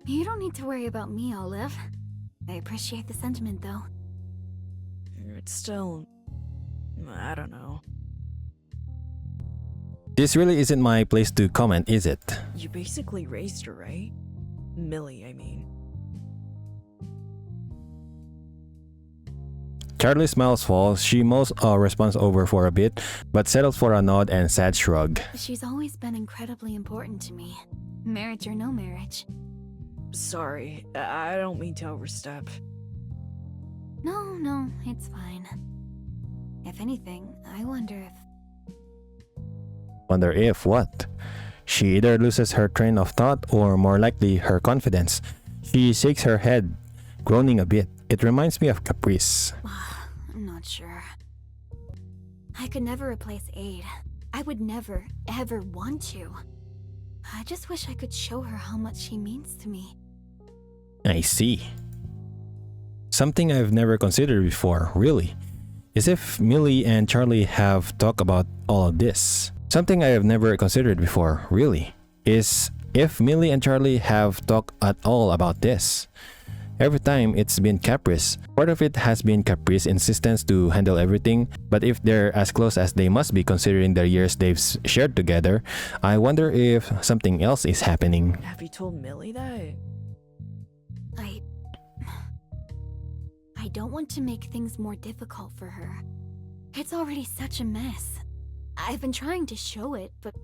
You don't need to worry about me, Olive. I appreciate the sentiment, though. It's still... I don't know. This really isn't my place to comment, is it? You basically raised her, right? Millie, I mean. Charlie smiles falls. She mulls a response over for a bit, but settles for a nod and sad shrug. She's always been incredibly important to me. Marriage or no marriage. Sorry, I don't mean to overstep. No, it's fine. If anything, I wonder if... Wonder if what? She either loses her train of thought or more likely her confidence. She shakes her head, groaning a bit. It reminds me of Caprice. I'm not sure. I could never replace Aid. I would never, ever want to. I just wish I could show her how much she means to me. I see. Something I've never considered before, really, is if Millie and Charlie have talked about all of this. Something I have never considered before, really, is if Millie and Charlie have talked at all about this. Every time it's been Caprice. Part of it has been Caprice's insistence to handle everything, but if they're as close as they must be considering the years they've shared together, I wonder if something else is happening. Have you told Millie that? I don't want to make things more difficult for her. It's already such a mess. I've been trying to show it, but...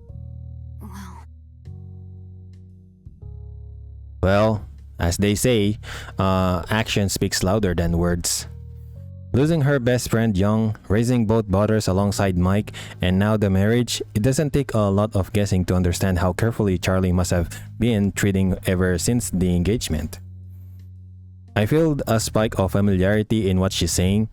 Well, as they say, action speaks louder than words. Losing her best friend young, raising both daughters alongside Mike, and now the marriage, it doesn't take a lot of guessing to understand how carefully Charlie must have been treating ever since the engagement. I feel a spike of familiarity in what she's saying.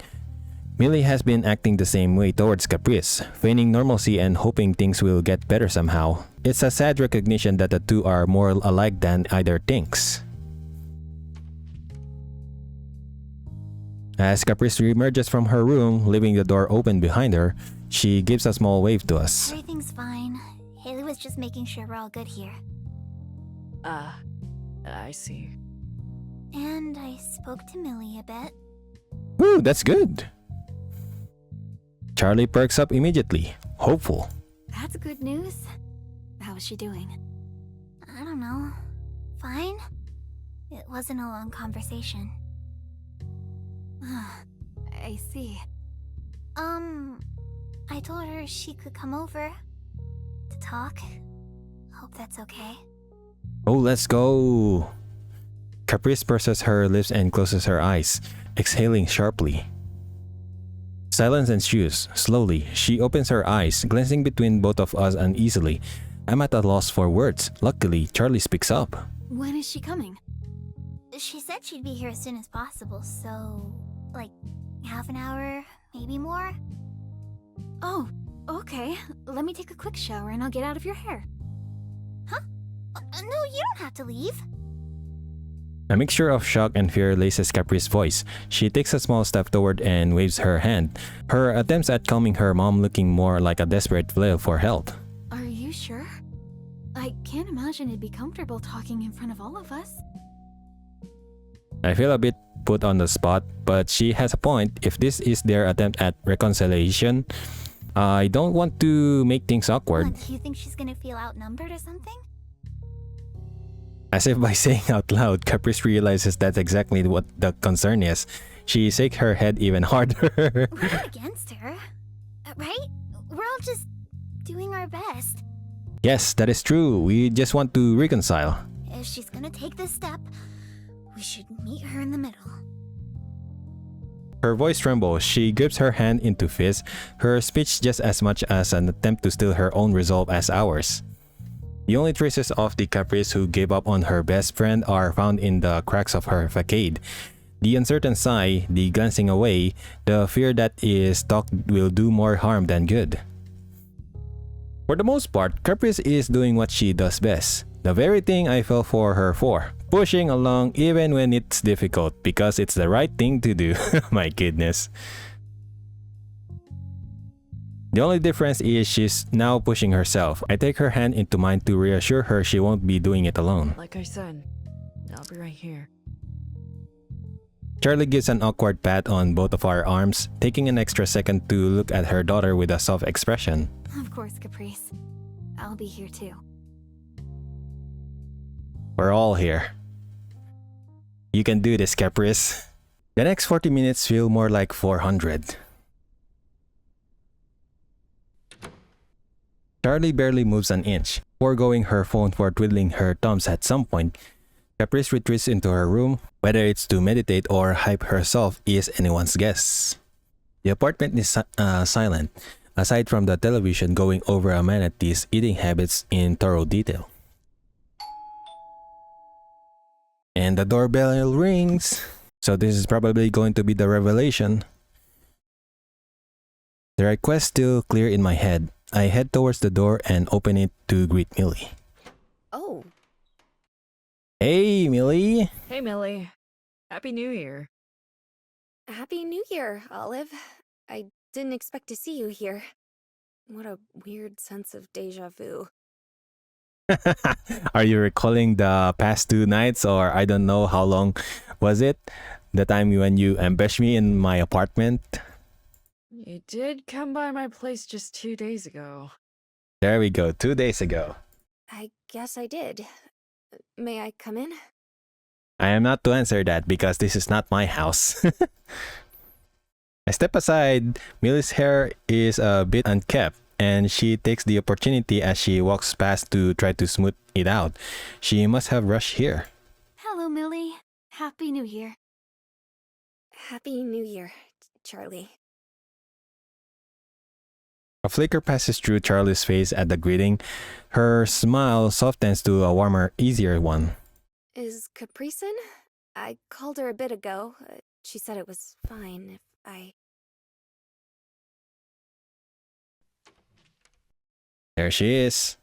Millie has been acting the same way towards Caprice, feigning normalcy and hoping things will get better somehow. It's a sad recognition that the two are more alike than either thinks. As Caprice reemerges from her room, leaving the door open behind her, she gives a small wave to us. Everything's fine. Haley was just making sure we're all good here. I see. And I spoke to Millie a bit. Ooh, that's good. Charlie perks up immediately, hopeful. That's good news. How is she doing? I don't know. Fine? It wasn't a long conversation. I see. I told her she could come over to talk. Hope that's okay. Oh, let's go. Caprice purses her lips and closes her eyes, exhaling sharply. Silence ensues. Slowly, she opens her eyes, glancing between both of us uneasily. I'm at a loss for words. Luckily, Charlie speaks up. When is she coming? She said she'd be here as soon as possible, so... like, half an hour, maybe more? Oh, okay. Let me take a quick shower and I'll get out of your hair. Huh? No, you don't have to leave. A mixture of shock and fear laces Caprice's voice. She takes a small step toward and waves her hand. Her attempts at calming her mom looking more like a desperate flail for help. Are you sure? I can't imagine it'd be comfortable talking in front of all of us. I feel a bit put on the spot, but she has a point. If this is their attempt at reconciliation, I don't want to make things awkward. What, do you think she's gonna feel outnumbered or something? As if by saying out loud, Caprice realizes that's exactly what the concern is. She shakes her head even harder. We're not against her, right? We're all just doing our best. Yes, that is true. We just want to reconcile. If she's gonna take this step, we should meet her in the middle. Her voice trembles. She grips her hand into fist, her speech just as much as an attempt to steal her own resolve as ours. The only traces of the Caprice who gave up on her best friend are found in the cracks of her facade. The uncertain sigh, the glancing away, the fear that is talk will do more harm than good. For the most part, Caprice is doing what she does best. The very thing I fell for her for. Pushing along even when it's difficult because it's the right thing to do. My goodness. The only difference is she's now pushing herself. I take her hand into mine to reassure her she won't be doing it alone. Like I said, I'll be right here. Charlie gives an awkward pat on both of our arms, taking an extra second to look at her daughter with a soft expression. Of course, Caprice. I'll be here too. We're all here. You can do this, Caprice. The next 40 minutes feel more like 400. Charlie barely moves an inch, foregoing her phone for twiddling her thumbs at some point. Caprice retreats into her room. Whether it's to meditate or hype herself is anyone's guess. The apartment is silent, aside from the television going over amenities' eating habits in thorough detail. And the doorbell rings. So this is probably going to be the revelation. The request still clear in my head. I head towards the door and open it to greet Millie. Oh. Hey, Millie. Hey, Millie. Happy New Year. Happy New Year, Olive. I didn't expect to see you here. What a weird sense of deja vu. Are you recalling the past 2 nights, or I don't know how long was it? The time when you ambushed me in my apartment? You did come by my place just 2 days ago. There we go, 2 days ago. I guess I did. May I come in? I am not to answer that because this is not my house. I step aside. Millie's hair is a bit unkempt, and she takes the opportunity as she walks past to try to smooth it out. She must have rushed here. Hello, Millie. Happy New Year. Happy New Year, Charlie. A flicker passes through Charlie's face at the greeting. Her smile softens to a warmer, easier one. Is Caprice in? I called her a bit ago. She said it was fine if I... There she is.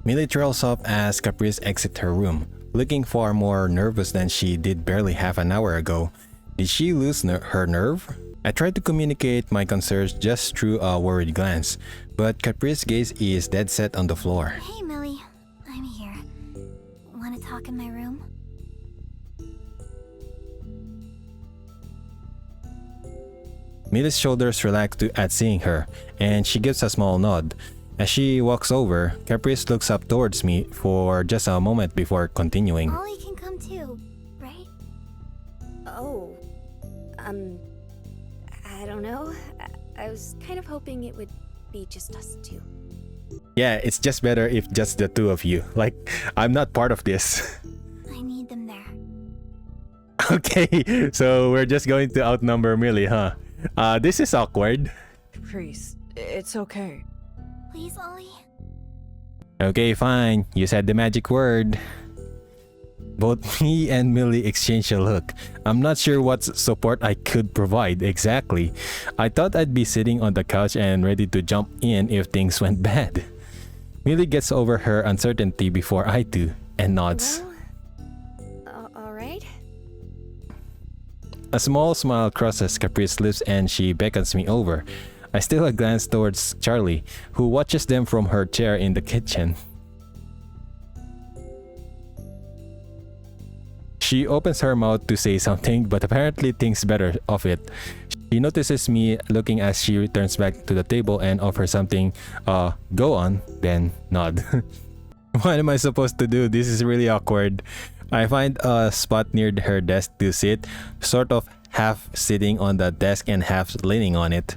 Millie trails off as Caprice exits her room, looking far more nervous than she did barely half an hour ago. Did she lose her nerve? I tried to communicate my concerns just through a worried glance, but Caprice's gaze is dead set on the floor. Hey, Millie. I'm here. Want to talk in my room? Millie's shoulders relax at seeing her, and she gives a small nod. As she walks over, Caprice looks up towards me for just a moment before continuing. Ollie can come too, right? Oh. I don't know. I was kind of hoping it would be just us two. Yeah, it's just better if just the two of you. Like, I'm not part of this. I need them there. Okay, so we're just going to outnumber Millie, huh? This is awkward. Caprice, it's okay. Please, Ollie? Okay, fine. You said the magic word. Both me and Millie exchange a look. I'm not sure what support I could provide exactly. I thought I'd be sitting on the couch and ready to jump in if things went bad. Millie gets over her uncertainty before I do and nods. Well, alright. A small smile crosses Caprice's lips and she beckons me over. I steal a glance towards Charlie, who watches them from her chair in the kitchen. She opens her mouth to say something, but apparently thinks better of it. She notices me looking as she returns back to the table and offers something. Go on, then nod. What am I supposed to do? This is really awkward. I find a spot near her desk to sit, sort of half sitting on the desk and half leaning on it.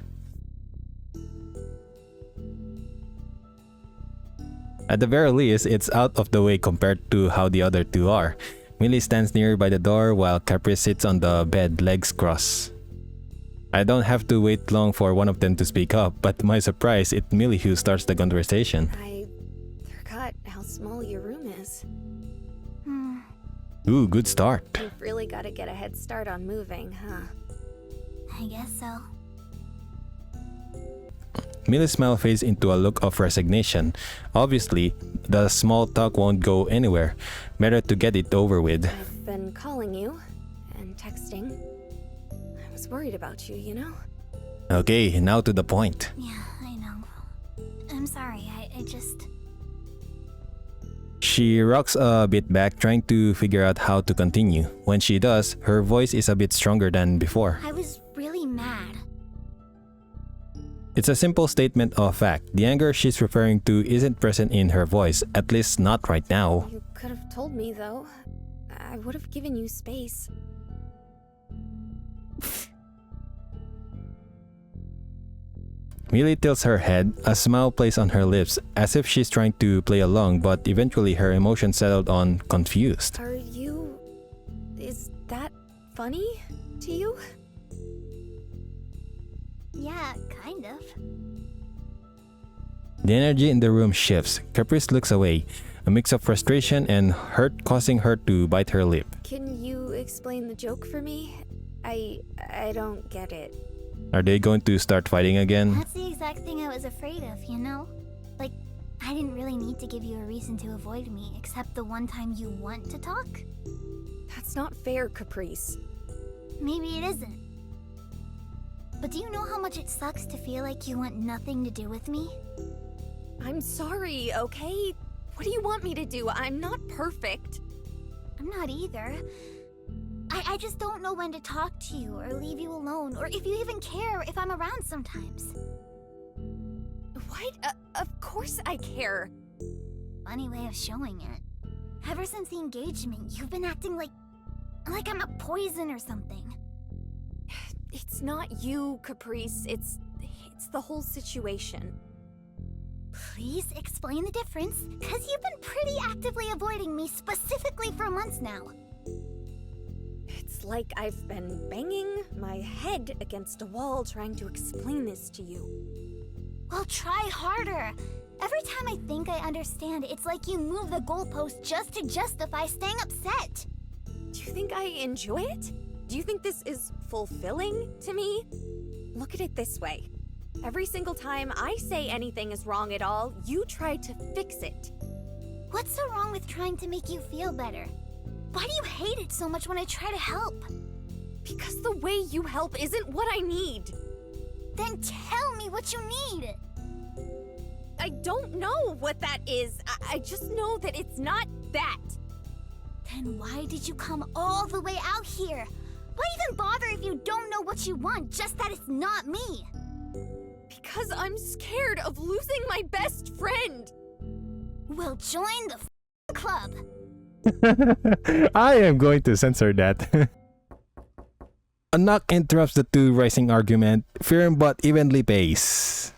At the very least, it's out of the way compared to how the other two are. Millie stands near by the door while Caprice sits on the bed, legs crossed. I don't have to wait long for one of them to speak up, but to my surprise, it's Millie who starts the conversation. I forgot how small your room is. Ooh, good start. You've really got to get a head start on moving, huh? I guess so. Millie's smile fades into a look of resignation. Obviously, the small talk won't go anywhere. Better to get it over with. I've been calling you and texting. I was worried about you, you know? Okay, now to the point. Yeah, I know. I'm sorry, I just... She rocks a bit back, trying to figure out how to continue. When she does, her voice is a bit stronger than before. I was really mad. It's a simple statement of fact. The anger she's referring to isn't present in her voice, at least not right now. You could have told me, though. I would have given you space. Millie tilts her head, a smile plays on her lips, as if she's trying to play along, but eventually her emotion settled on confused. Are you... Is that funny to you? Yeah, kind of. The energy in the room shifts. Caprice looks away, a mix of frustration and hurt causing her to bite her lip. Can you explain the joke for me? I don't get it. Are they going to start fighting again? That's the exact thing I was afraid of, you know? Like, I didn't really need to give you a reason to avoid me, except the one time you want to talk? That's not fair, Caprice. Maybe it isn't. But do you know how much it sucks to feel like you want nothing to do with me? I'm sorry, okay? What do you want me to do? I'm not perfect. I'm not either. I just don't know when to talk to you or leave you alone, or if you even care if I'm around sometimes. What? Of course I care. Funny way of showing it. Ever since the engagement, you've been acting like I'm a poison or something. It's not you, Caprice. It's the whole situation. Please explain the difference, because you've been pretty actively avoiding me specifically for months now. It's like I've been banging my head against a wall trying to explain this to you. Well, try harder. Every time I think I understand, it's like you move the goalpost just to justify staying upset. Do you think I enjoy it? Do you think this is fulfilling to me? Look at it this way. Every single time I say anything is wrong at all, you try to fix it. What's so wrong with trying to make you feel better? Why do you hate it so much when I try to help? Because the way you help isn't what I need. Then tell me what you need. I don't know what that is. I just know that it's not that. Then why did you come all the way out here? Why even bother if you don't know what you want, just that it's not me? Because I'm scared of losing my best friend. Well, join the club. I am going to censor that. A knock interrupts the two rising argument, firm but evenly paced.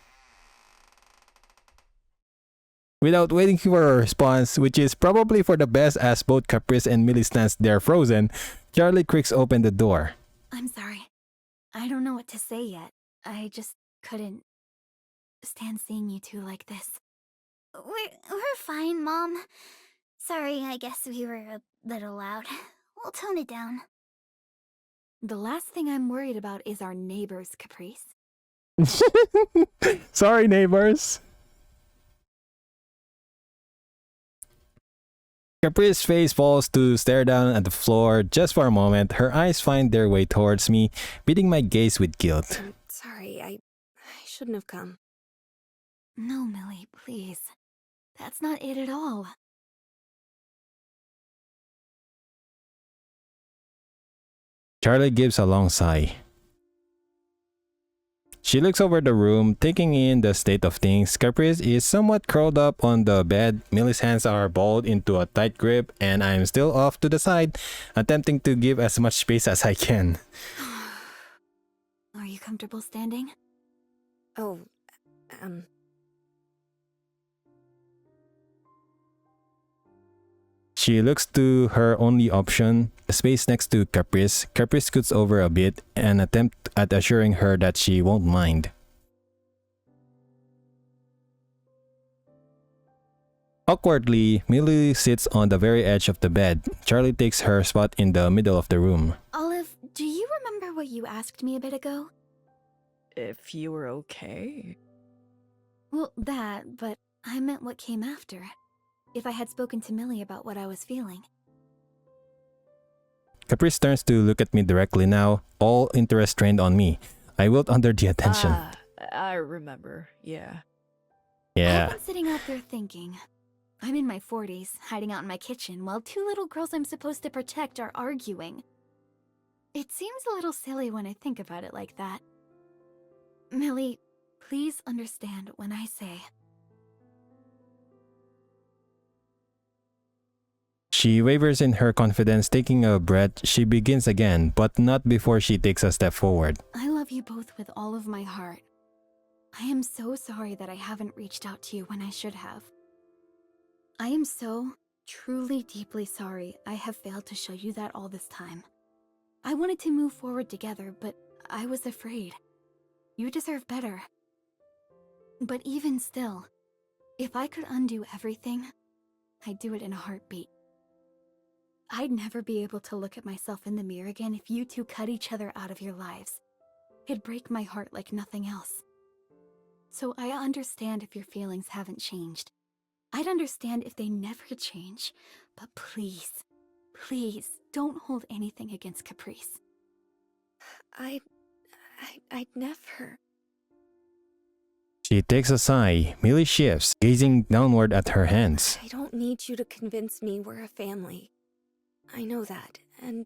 Without waiting for a response, which is probably for the best as both Caprice and Millie stands there frozen, Charlie creaks open the door. I'm sorry. I don't know what to say yet. I just couldn't stand seeing you two like this. We're fine, Mom. Sorry, I guess we were a little loud. We'll tone it down. The last thing I'm worried about is our neighbors, Caprice. Sorry, neighbors. Caprice's face falls to stare down at the floor just for a moment. Her eyes find their way towards me, meeting my gaze with guilt. I'm sorry, I shouldn't have come. No, Millie, please. That's not it at all. Charlie gives a long sigh. She looks over the room, taking in the state of things. Caprice is somewhat curled up on the bed. Millie's hands are balled into a tight grip, and I'm still off to the side, attempting to give as much space as I can. Are you comfortable standing? Oh, She looks to her only option, a space next to Caprice. Caprice scoots over a bit, an attempt at assuring her that she won't mind. Awkwardly, Millie sits on the very edge of the bed. Charlie takes her spot in the middle of the room. Olive, do you remember what you asked me a bit ago? If you were okay. Well, that, but I meant what came after. If I had spoken to Millie about what I was feeling. Caprice turns to look at me directly now, all interest trained on me. I wilt under the attention. I remember, yeah. Yeah. I've been sitting out there thinking. I'm in my 40s, hiding out in my kitchen, while two little girls I'm supposed to protect are arguing. It seems a little silly when I think about it like that. Millie, Please understand when I say... She wavers in her confidence, taking a breath. She begins again, but not before she takes a step forward. I love you both with all of my heart. I am so sorry that I haven't reached out to you when I should have. I am so, truly deeply sorry I have failed to show you that all this time. I wanted to move forward together, but I was afraid. You deserve better. But even still, if I could undo everything, I'd do it in a heartbeat. I'd never be able to look at myself in the mirror again if you two cut each other out of your lives. It'd break my heart like nothing else. So I understand if your feelings haven't changed. I'd understand if they never change. But please, please, don't hold anything against Caprice. I'd never... She takes a sigh. Millie shifts, gazing downward at her hands. I don't need you to convince me we're a family. I know that, and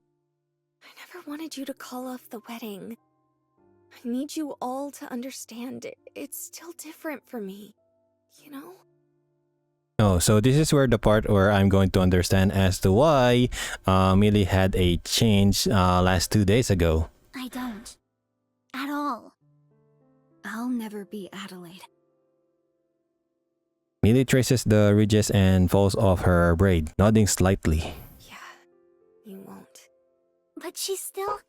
I never wanted you to call off the wedding. I need you all to understand it's still different for me, you know? Oh, so this is where the part where I'm going to understand as to why Millie had a change last 2 days ago. I don't. At all. I'll never be Adelaide. Millie traces the ridges and falls off her braid, nodding slightly. Yeah, you won't. But she's still...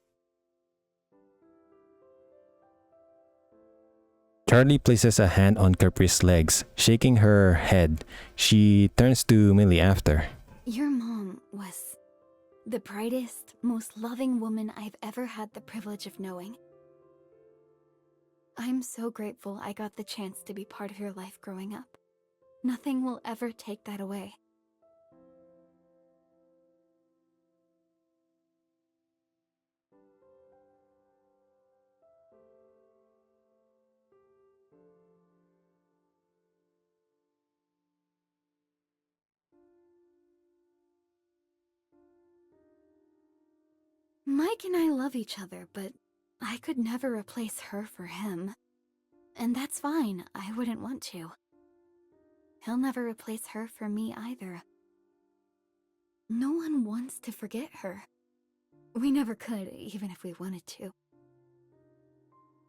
Charlie places a hand on Caprice's legs, shaking her head. She turns to Millie after. Your mom was the brightest, most loving woman I've ever had the privilege of knowing. I'm so grateful I got the chance to be part of your life growing up. Nothing will ever take that away. Mike and I love each other, but I could never replace her for him. And that's fine, I wouldn't want to. He'll never replace her for me either. No one wants to forget her. We never could, even if we wanted to.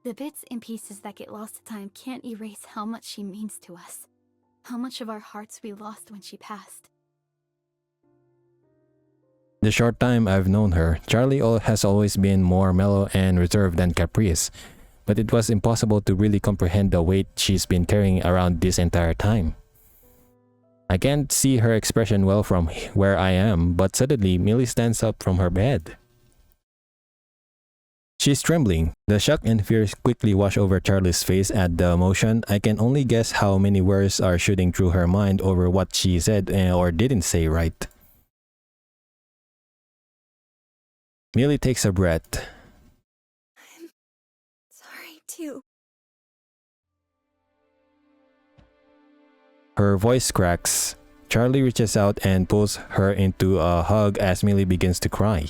The bits and pieces that get lost to time can't erase how much she means to us. How much of our hearts we lost when she passed. The short time I've known her, Charlie has always been more mellow and reserved than Caprice, but it was impossible to really comprehend the weight she's been carrying around this entire time. I can't see her expression well from where I am, but suddenly Millie stands up from her bed. She's trembling. The shock and fear quickly wash over Charlie's face at the motion. I can only guess how many words are shooting through her mind over what she said or didn't say right. Millie takes a breath. I'm sorry too. Her voice cracks. Charlie reaches out and pulls her into a hug as Millie begins to cry.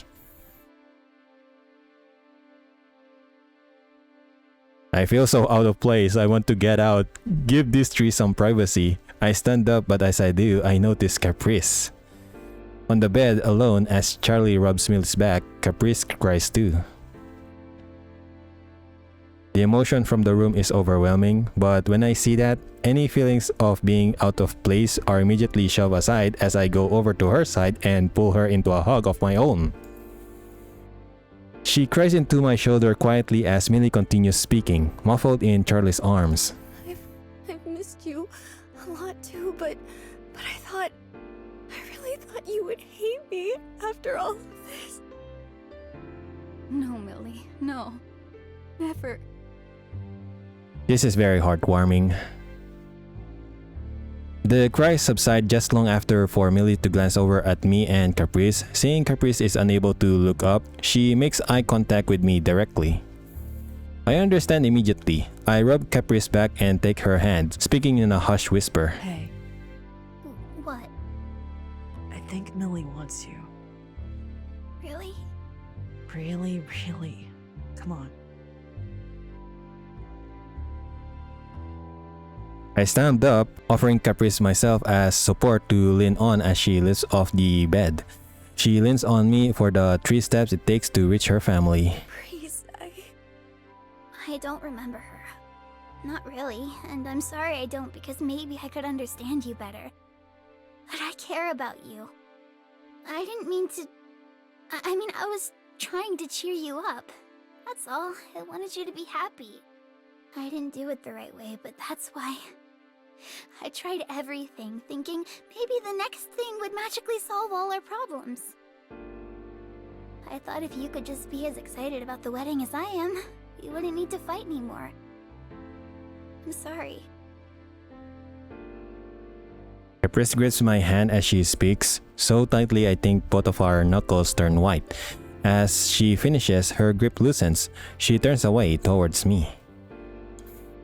I feel so out of place. I want to get out. Give this tree some privacy. I stand up, but as I do, I notice Caprice. On the bed, alone, as Charlie rubs Millie's back, Caprice cries too. The emotion from the room is overwhelming, but when I see that, any feelings of being out of place are immediately shoved aside as I go over to her side and pull her into a hug of my own. She cries into my shoulder quietly as Millie continues speaking, muffled in Charlie's arms. I've missed you a lot too, but I really thought you would hate me after all of this. No, Millie, no. Never. This is very heartwarming. The cries subside just long after for Millie to glance over at me and Caprice. Seeing Caprice is unable to look up, she makes eye contact with me directly. I understand immediately. I rub Caprice's back and take her hand, speaking in a hushed whisper. Hey, What? I think Millie wants you. Really? Really, really. Come on. I stand up, offering Caprice myself as support to lean on as she lifts off the bed. She leans on me for the 3 steps it takes to reach her family. Please, I don't remember her. Not really, and I'm sorry I don't because maybe I could understand you better. But I care about you. I didn't mean to... I mean, I was trying to cheer you up. That's all. I wanted you to be happy. I didn't do it the right way, but that's why. I tried everything, thinking maybe the next thing would magically solve all our problems. I thought if you could just be as excited about the wedding as I am, we wouldn't need to fight anymore. I'm sorry. Caprice grips my hand as she speaks, so tightly I think both of our knuckles turn white. As she finishes, her grip loosens. She turns away towards me.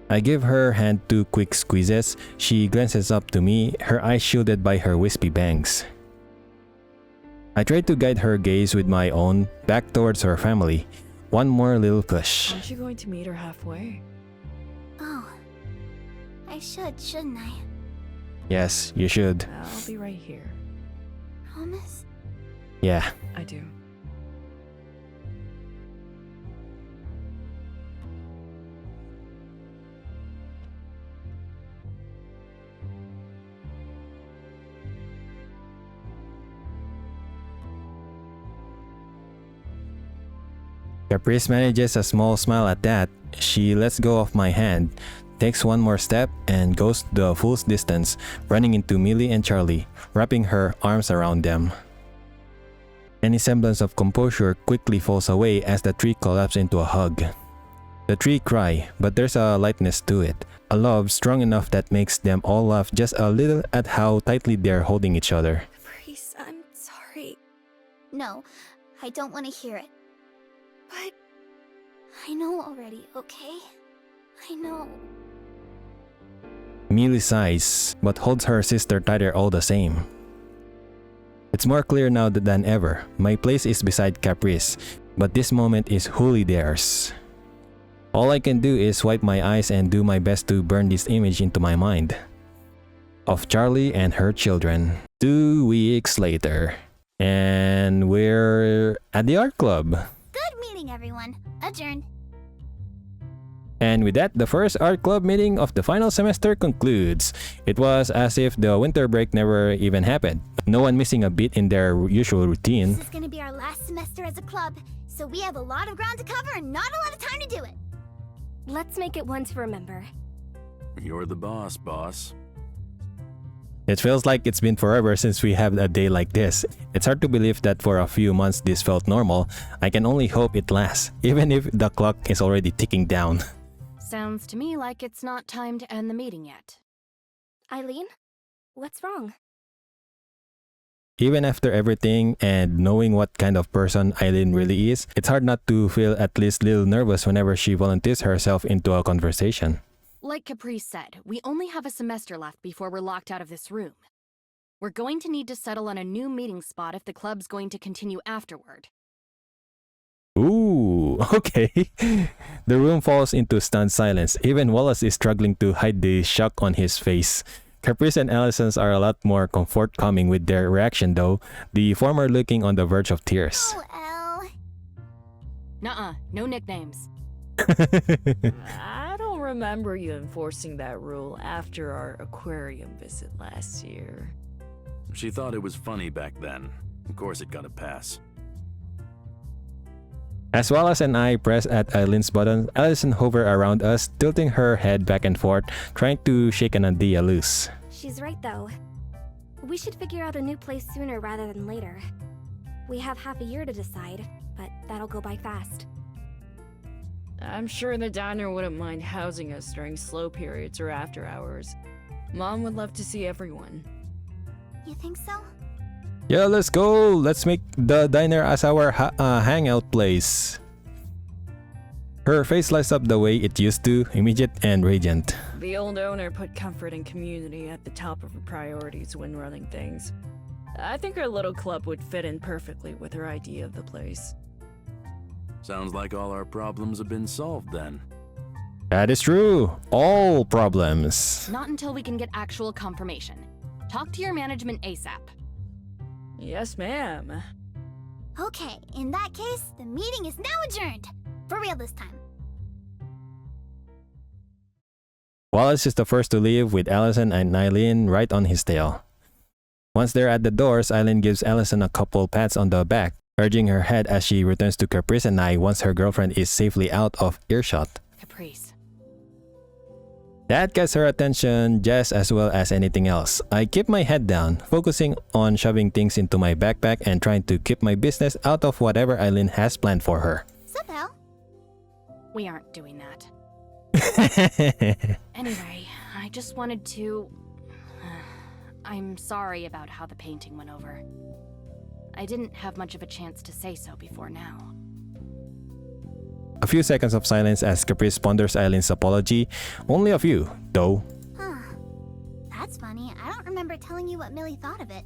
I give her hand 2 quick squeezes. She glances up to me, her eyes shielded by her wispy bangs. I try to guide her gaze with my own, back towards her family. One more little push. Aren't you going to meet her halfway? Oh. I should, shouldn't I? Yes, you should. I'll be right here. Promise? Yeah. I do. Caprice manages a small smile at that. She lets go of my hand, takes one more step, and goes the full distance, running into Millie and Charlie, wrapping her arms around them. Any semblance of composure quickly falls away as the 3 collapse into a hug. The 3 cry, but there's a lightness to it, a love strong enough that makes them all laugh just a little at how tightly they're holding each other. Caprice, I'm sorry. No, I don't want to hear it. But I know already, okay? I know. Millie sighs, but holds her sister tighter all the same. It's more clear now than ever. My place is beside Caprice, but this moment is wholly theirs. All I can do is wipe my eyes and do my best to burn this image into my mind. Of Charlie and her children. 2 weeks later. And we're at the art club. Good meeting, everyone. Adjourned. And with that, the first art club meeting of the final semester concludes. It was as if the winter break never even happened. No one missing a beat in their usual routine. This is gonna be our last semester as a club, so we have a lot of ground to cover and not a lot of time to do it. Let's make it one to remember. You're the boss, boss. It feels like it's been forever since we had a day like this. It's hard to believe that for a few months this felt normal. I can only hope it lasts, even if the clock is already ticking down. Sounds to me like it's not time to end the meeting yet. Eileen? What's wrong? Even after everything and knowing what kind of person Eileen really is, it's hard not to feel at least a little nervous whenever she volunteers herself into a conversation. Like Caprice said, we only have a semester left before we're locked out of this room. We're going to need to settle on a new meeting spot if the club's going to continue afterward. Ooh, okay. The room falls into stunned silence. Even Wallace is struggling to hide the shock on his face. Caprice and Allison's are a lot more comfortcoming with their reaction though, the former looking on the verge of tears. Oh, Elle. Nuh-uh, no nicknames. I don't remember you enforcing that rule after our aquarium visit last year. She thought it was funny back then. Of course it got a pass. As Wallace and I press at Eileen's button, Allison hovers around us, tilting her head back and forth, trying to shake an idea loose. She's right, though. We should figure out a new place sooner rather than later. We have half a year to decide, but that'll go by fast. I'm sure the diner wouldn't mind housing us during slow periods or after hours. Mom would love to see everyone. You think so? Yeah, let's go! Let's make the diner as our hangout place. Her face lights up the way it used to, immediate and radiant. The old owner put comfort and community at the top of her priorities when running things. I think our little club would fit in perfectly with her idea of the place. Sounds like all our problems have been solved then. That is true. All problems. Not until we can get actual confirmation. Talk to your management ASAP. Yes, ma'am. Okay, in that case, the meeting is now adjourned. For real this time. Wallace is the first to leave with Allison and Eileen right on his tail. Once they're at the doors, Eileen gives Allison a couple pats on the back, urging her head as she returns to Caprice and I once her girlfriend is safely out of earshot. Caprice. That gets her attention just as well as anything else. I keep my head down, focusing on shoving things into my backpack and trying to keep my business out of whatever Eileen has planned for her. Sup, Al? We aren't doing that. Anyway, I just wanted to... I'm sorry about how the painting went over. I didn't have much of a chance to say so before now. A few seconds of silence as Caprice ponders Eileen's apology. Only a few, though. Huh. That's funny. I don't remember telling you what Millie thought of it.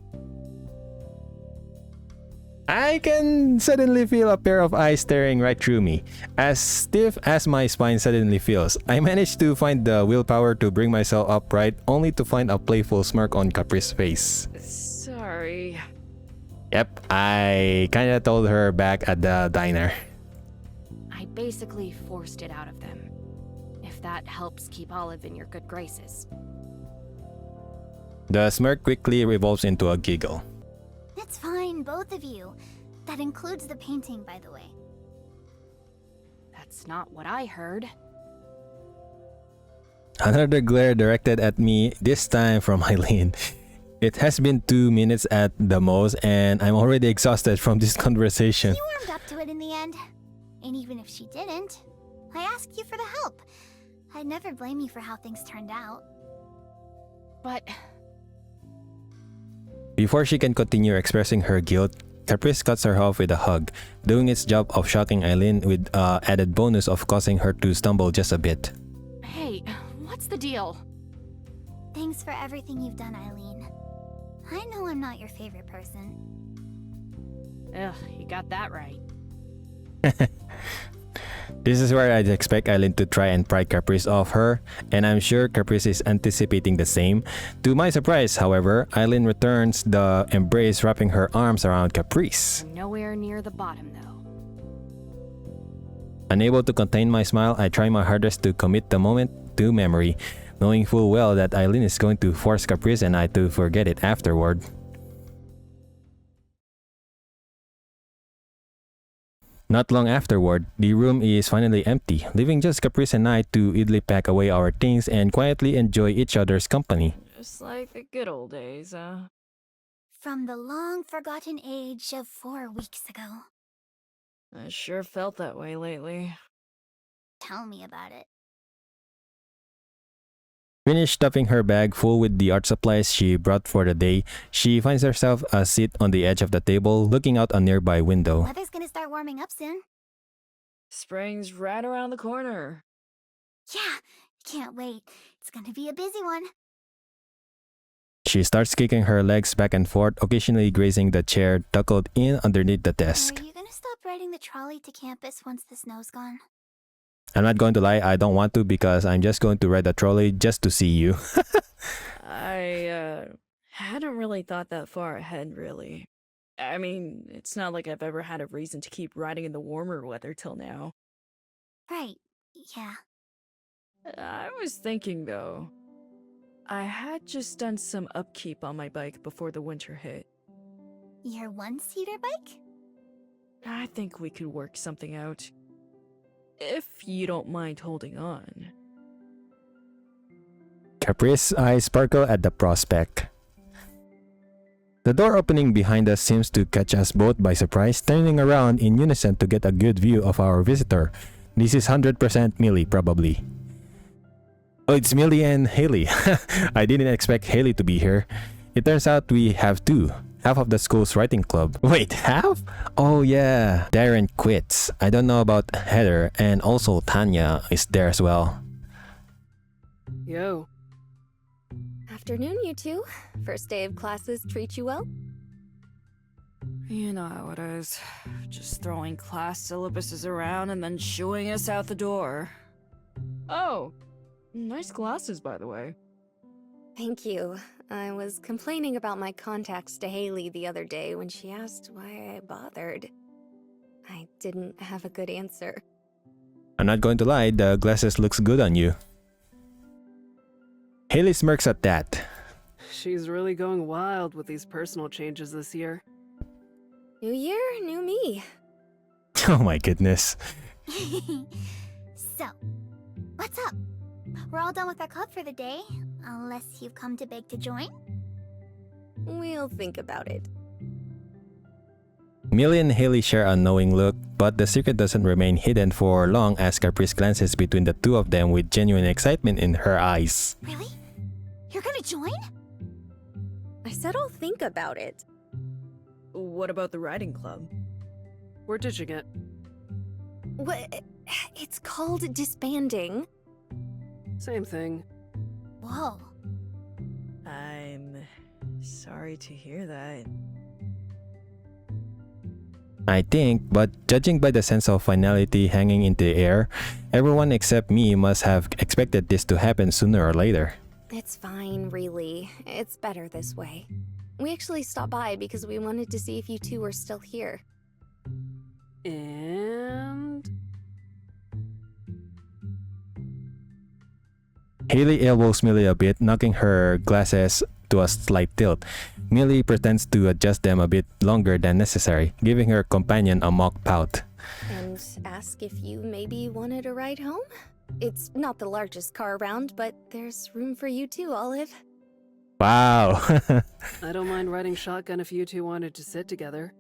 I can suddenly feel a pair of eyes staring right through me. As stiff as my spine suddenly feels, I managed to find the willpower to bring myself upright, only to find a playful smirk on Caprice's face. Sorry. Yep, I kinda told her back at the diner. I basically forced it out of them. If that helps keep Olive in your good graces. The smirk quickly revolves into a giggle. It's fine, both of you. That includes the painting, by the way. That's not what I heard. Another glare directed at me, this time from Eileen. It has been 2 minutes at the most, and I'm already exhausted from this conversation. You warmed up to it in the end. And even if she didn't, I asked you for the help. I'd never blame you for how things turned out. But... Before she can continue expressing her guilt, Caprice cuts her off with a hug, doing its job of shocking Eileen with added bonus of causing her to stumble just a bit. Hey, what's the deal? Thanks for everything you've done, Eileen. I know I'm not your favorite person. Ugh, you got that right. This is where I'd expect Eileen to try and pry Caprice off her, and I'm sure Caprice is anticipating the same. To my surprise, however, Eileen returns the embrace, wrapping her arms around Caprice. I'm nowhere near the bottom, though. Unable to contain my smile, I try my hardest to commit the moment to memory, knowing full well that Eileen is going to force Caprice and I to forget it afterward. Not long afterward, the room is finally empty, leaving just Caprice and I to idly pack away our things and quietly enjoy each other's company. Just like the good old days, huh? From the long-forgotten age of 4 weeks ago. I sure felt that way lately. Tell me about it. Finished stuffing her bag full with the art supplies she brought for the day, she finds herself a seat on the edge of the table, looking out a nearby window. Weather's gonna start warming up soon. Spring's right around the corner. Yeah, can't wait. It's gonna be a busy one. She starts kicking her legs back and forth, occasionally grazing the chair tucked in underneath the desk. Are you gonna stop riding the trolley to campus once the snow's gone? I'm not going to lie, I don't want to because I'm just going to ride the trolley just to see you. I hadn't really thought that far ahead, really. I mean, it's not like I've ever had a reason to keep riding in the warmer weather till now. Right, yeah. I was thinking, though, I had just done some upkeep on my bike before the winter hit. Your one-seater bike? I think we could work something out. If you don't mind holding on. Caprice's eyes sparkle at the prospect. The door opening behind us seems to catch us both by surprise, turning around in unison to get a good view of our visitor. This is 100% Millie, probably. Oh, it's Millie and Haley. I didn't expect Haley to be here. It turns out we have two. Half of the school's writing club. Wait, half? Oh yeah, Darren quits. I don't know about Heather, and also Tanya is there as well. Yo. Afternoon, you two. First day of classes treat you well? You know how it is. Just throwing class syllabuses around and then shooing us out the door. Oh, nice glasses, by the way. Thank you. I was complaining about my contacts to Haley the other day when she asked why I bothered. I didn't have a good answer. I'm not going to lie, the glasses looks good on you. Haley smirks at that. She's really going wild with these personal changes this year. New year, new me. Oh my goodness. So, what's up? We're all done with our club for the day, unless you've come to beg to join. We'll think about it. Millie and Haley share a knowing look, but the secret doesn't remain hidden for long as Caprice glances between the two of them with genuine excitement in her eyes. Really? You're gonna join? I said I'll think about it. What about the riding club? We're ditching it. What? It's called disbanding. Same thing. Whoa. I'm sorry to hear that. I think, but judging by the sense of finality hanging in the air, everyone except me must have expected this to happen sooner or later. It's fine, really. It's better this way. We actually stopped by because we wanted to see if you two were still here. And... Haley elbows Millie a bit, knocking her glasses to a slight tilt. Millie pretends to adjust them a bit longer than necessary, giving her companion a mock pout. And ask if you maybe wanted a ride home? It's not the largest car around, but there's room for you too, Olive. Wow. I don't mind riding shotgun if you two wanted to sit together.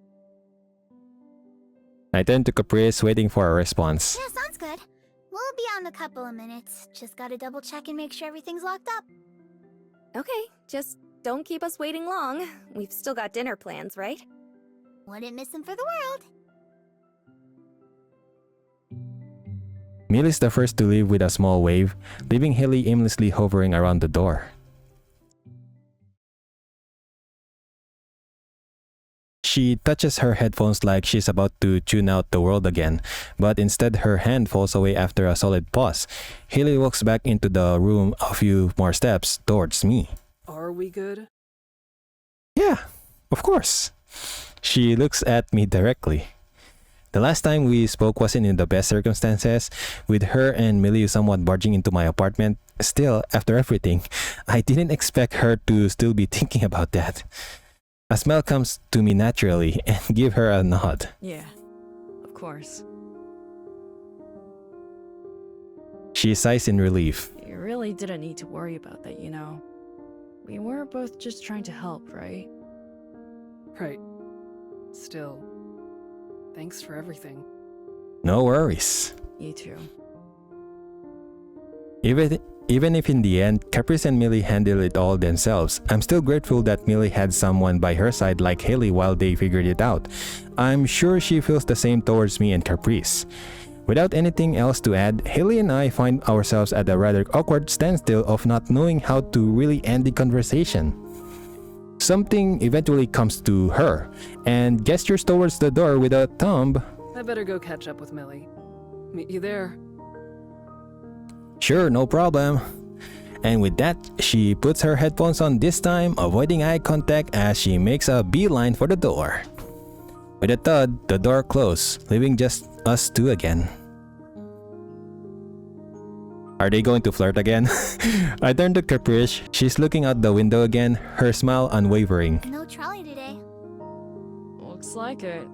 I turn to Caprice, waiting for a response. Yeah, sounds good. We'll be out in a couple of minutes. Just gotta double check and make sure everything's locked up. Okay, just don't keep us waiting long. We've still got dinner plans, right? Wouldn't miss him for the world. Millie's the first to leave with a small wave, leaving Haley aimlessly hovering around the door. She touches her headphones like she's about to tune out the world again, but instead her hand falls away after a solid pause. Haley walks back into the room a few more steps towards me. Are we good? Yeah, of course. She looks at me directly. The last time we spoke wasn't in the best circumstances, with her and Millie somewhat barging into my apartment. Still, after everything, I didn't expect her to still be thinking about that. A smile comes to me naturally and give her a nod. Yeah, of course. She sighs in relief. You really didn't need to worry about that, you know. We were both just trying to help, right? Right. Still, thanks for everything. No worries. You too. Even if in the end, Caprice and Millie handle it all themselves, I'm still grateful that Millie had someone by her side like Haley while they figured it out. I'm sure she feels the same towards me and Caprice. Without anything else to add, Haley and I find ourselves at a rather awkward standstill of not knowing how to really end the conversation. Something eventually comes to her, and gestures towards the door with a thumb. I better go catch up with Millie. Meet you there. Sure, no problem. And with that, she puts her headphones on this time, avoiding eye contact as she makes a beeline for the door. With a thud, the door closed, leaving just us two again. Are they going to flirt again? I turn to Caprice. She's looking out the window again, her smile unwavering. No trolley today. Looks like it.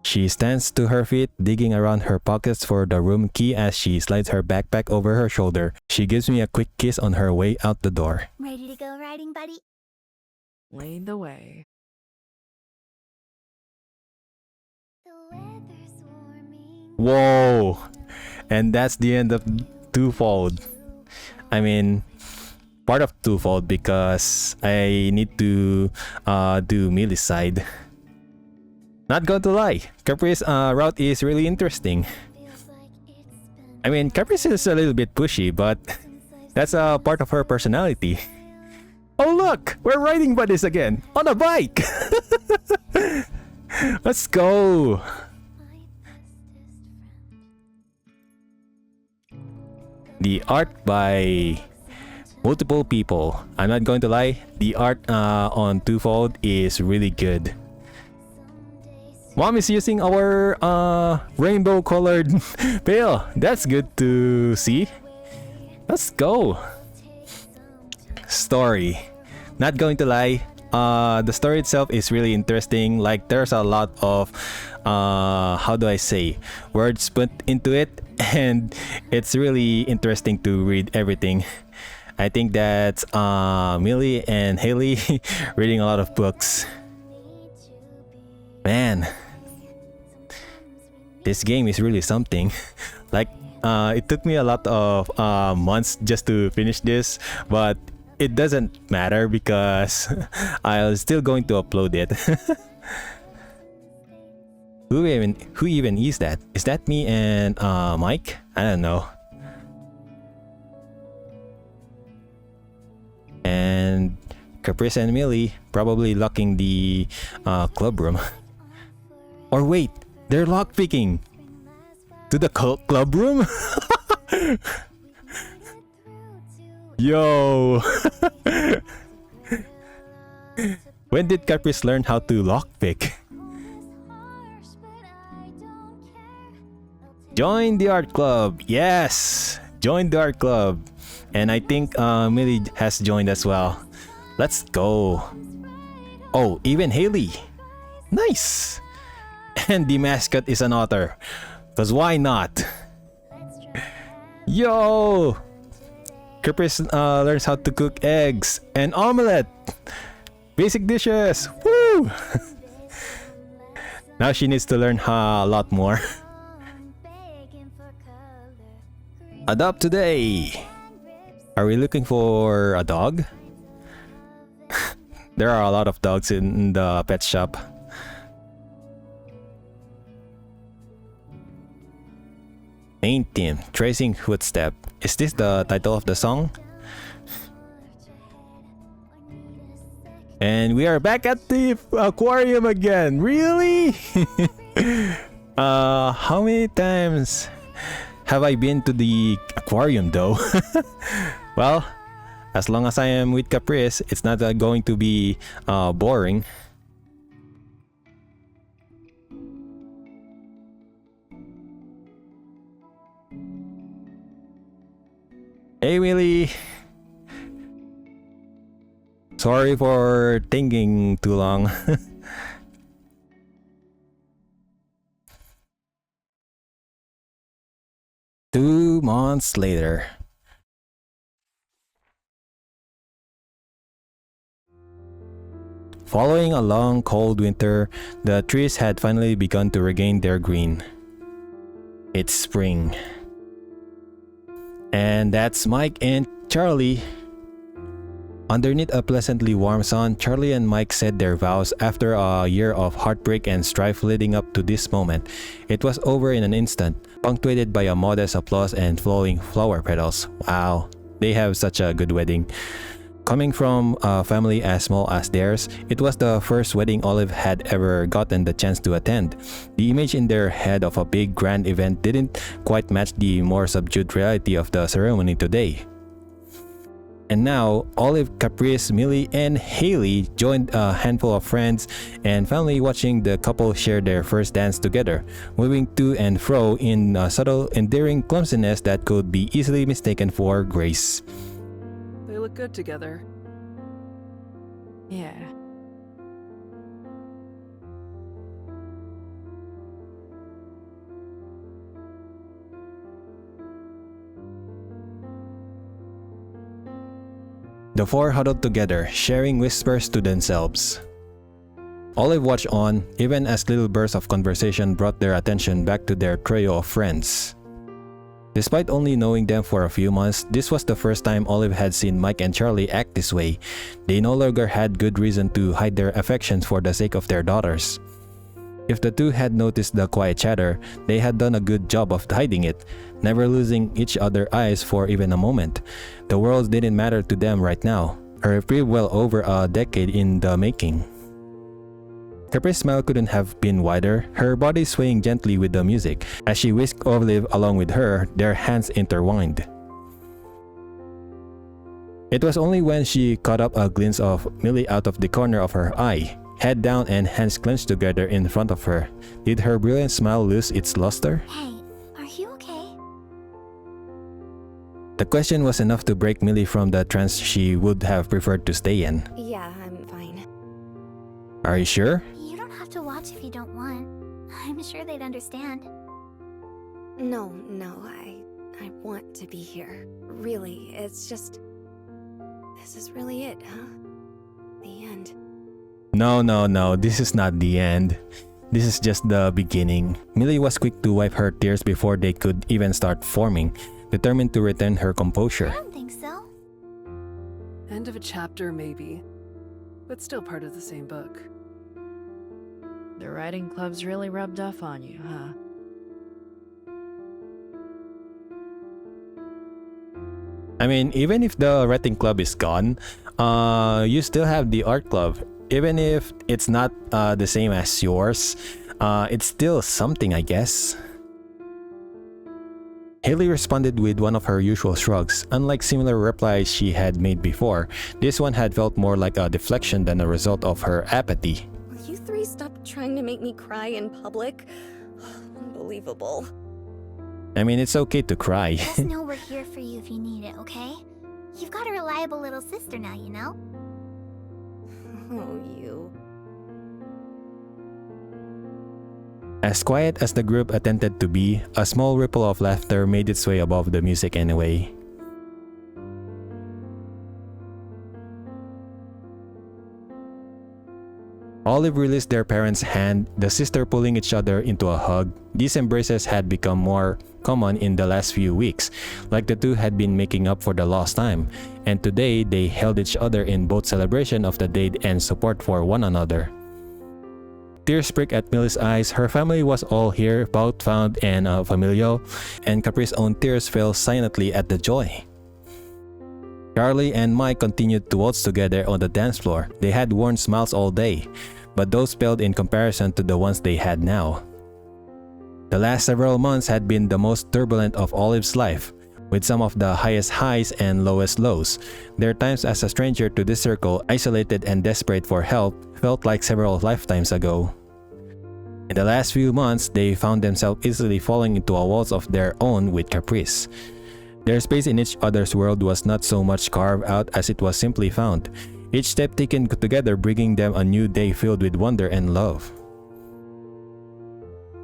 She stands to her feet, digging around her pockets for the room key as she slides her backpack over her shoulder. She gives me a quick kiss on her way out the door. Ready to go riding, buddy? Lead the way. The weather's warming. Whoa! And that's the end of TwoFold. I mean, part of TwoFold because I need to do Millie's side. Not going to lie, Caprice's route is really interesting. I mean, Caprice is a little bit pushy, but that's a part of her personality. Oh look! We're riding buddies again! On a bike! Let's go! The art by multiple people. I'm not going to lie, the art on TwoFold is really good. Mom is using our rainbow colored pail. That's good to see. Let's go. Story. Not going to lie, the story itself is really interesting. Like there's a lot of how do I say, words put into it, and it's really interesting to read everything. I think that's Millie and Haley reading a lot of books. Man, this game is really something. Like it took me a lot of months just to finish this, but it doesn't matter because I'm still going to upload it. Who even is that? Is that me and Mike? I don't know. And Caprice and Millie probably locking the club room. Or wait, they're lockpicking to the club room? Yo! When did Caprice learn how to lockpick? Join the art club! Yes! Join the art club! And I think Millie has joined as well. Let's go! Oh, even Haley! Nice! And the mascot is an otter. Cause why not? Yo! Caprice learns how to cook eggs and omelette. Basic dishes. Woo! Now she needs to learn a lot more. Adopt today. Are we looking for a dog? There are a lot of dogs in the pet shop. Main theme, Tracing Footstep. Is this the title of the song? And we are back at the aquarium again. Really? How many times have I been to the aquarium though? Well, as long as I am with Caprice, it's not going to be boring. Hey Willie! Sorry for thinking too long. 2 months later. Following a long cold winter, the trees had finally begun to regain their green. It's spring. And that's Mike and Charlie. Underneath a pleasantly warm sun, Charlie and Mike said their vows after a year of heartbreak and strife leading up to this moment. It was over in an instant, punctuated by a modest applause and flowing flower petals. Wow, they have such a good wedding. Coming from a family as small as theirs, it was the first wedding Olive had ever gotten the chance to attend. The image in their head of a big grand event didn't quite match the more subdued reality of the ceremony today. And now, Olive, Caprice, Millie, and Haley joined a handful of friends and family watching the couple share their first dance together, moving to and fro in a subtle, endearing clumsiness that could be easily mistaken for grace. They look good together. Yeah. The four huddled together, sharing whispers to themselves. Olive watched on, even as little bursts of conversation brought their attention back to their trio of friends. Despite only knowing them for a few months, this was the first time Olive had seen Mike and Charlie act this way. They no longer had good reason to hide their affections for the sake of their daughters. If the two had noticed the quiet chatter, they had done a good job of hiding it, never losing each other's eyes for even a moment. The world didn't matter to them right now, a reprieve well over a decade in the making. Caprice's smile couldn't have been wider, her body swaying gently with the music. As she whisked Olive along with her, their hands intertwined. It was only when she caught up a glimpse of Millie out of the corner of her eye, head down and hands clenched together in front of her, did her brilliant smile lose its luster. Hey, are you okay? The question was enough to break Millie from the trance she would have preferred to stay in. Yeah, I'm fine. Are you sure? You don't have to watch if you don't want. I'm sure they'd understand. No, I want to be here. Really, it's just... This is really it, huh? The end. No, this is not the end. This is just the beginning. Millie was quick to wipe her tears before they could even start forming, determined to retain her I composure. don't think so. End of a chapter, maybe. But still part of the same book. The writing club's really rubbed off on you, huh? I mean, even if the writing club is gone, you still have the art club. Even if it's not the same as yours, it's still something, I guess. Haley responded with one of her usual shrugs. Unlike similar replies she had made before, this one had felt more like a deflection than a result of her apathy. Will you three stop trying to make me cry in public? Unbelievable. I mean, it's okay to cry. Just know we're here for you if you need it, okay? You've got a reliable little sister now, you know? Oh, you. As quiet as the group attempted to be, a small ripple of laughter made its way above the music anyway. Olive released their parents' hand, the sister pulling each other into a hug. These embraces had become more common in the last few weeks, like the two had been making up for the lost time, and today they held each other in both celebration of the date and support for one another. Tears pricked at Millie's eyes. Her family was all here, both found and familial, and Capri's own tears fell silently at the joy. Charlie and Mike continued to waltz together on the dance floor. They had worn smiles all day, but those paled in comparison to the ones they had now. The last several months had been the most turbulent of Olive's life, with some of the highest highs and lowest lows. Their times as a stranger to this circle, isolated and desperate for help, felt like several lifetimes ago. In the last few months, they found themselves easily falling into a waltz of their own with Caprice. Their space in each other's world was not so much carved out as it was simply found, each step taken together bringing them a new day filled with wonder and love.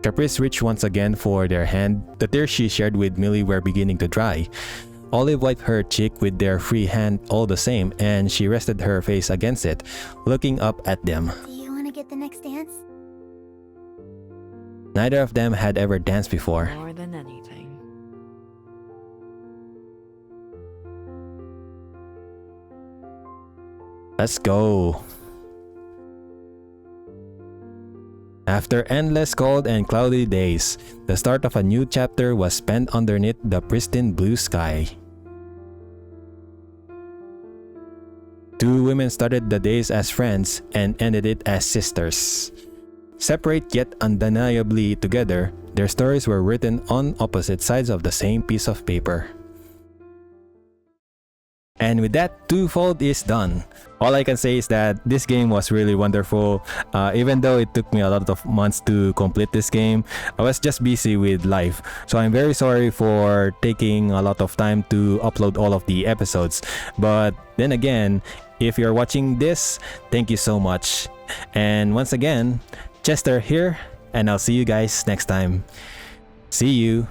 Caprice reached once again for their hand. The tears she shared with Millie were beginning to dry. Olive wiped her cheek with their free hand all the same, and she rested her face against it, looking up at them. Do you want to get the next dance? Neither of them had ever danced before. More than anything. Let's go. After endless cold and cloudy days, the start of a new chapter was spent underneath the pristine blue sky. Two women started the days as friends and ended it as sisters. Separate yet undeniably together, their stories were written on opposite sides of the same piece of paper. And with that, TwoFold is done. All I can say is that this game was really wonderful. Even though it took me a lot of months to complete this game, I was just busy with life. So I'm very sorry for taking a lot of time to upload all of the episodes. But then again, if you're watching this, thank you so much. And once again, Chester here, and I'll see you guys next time. See you.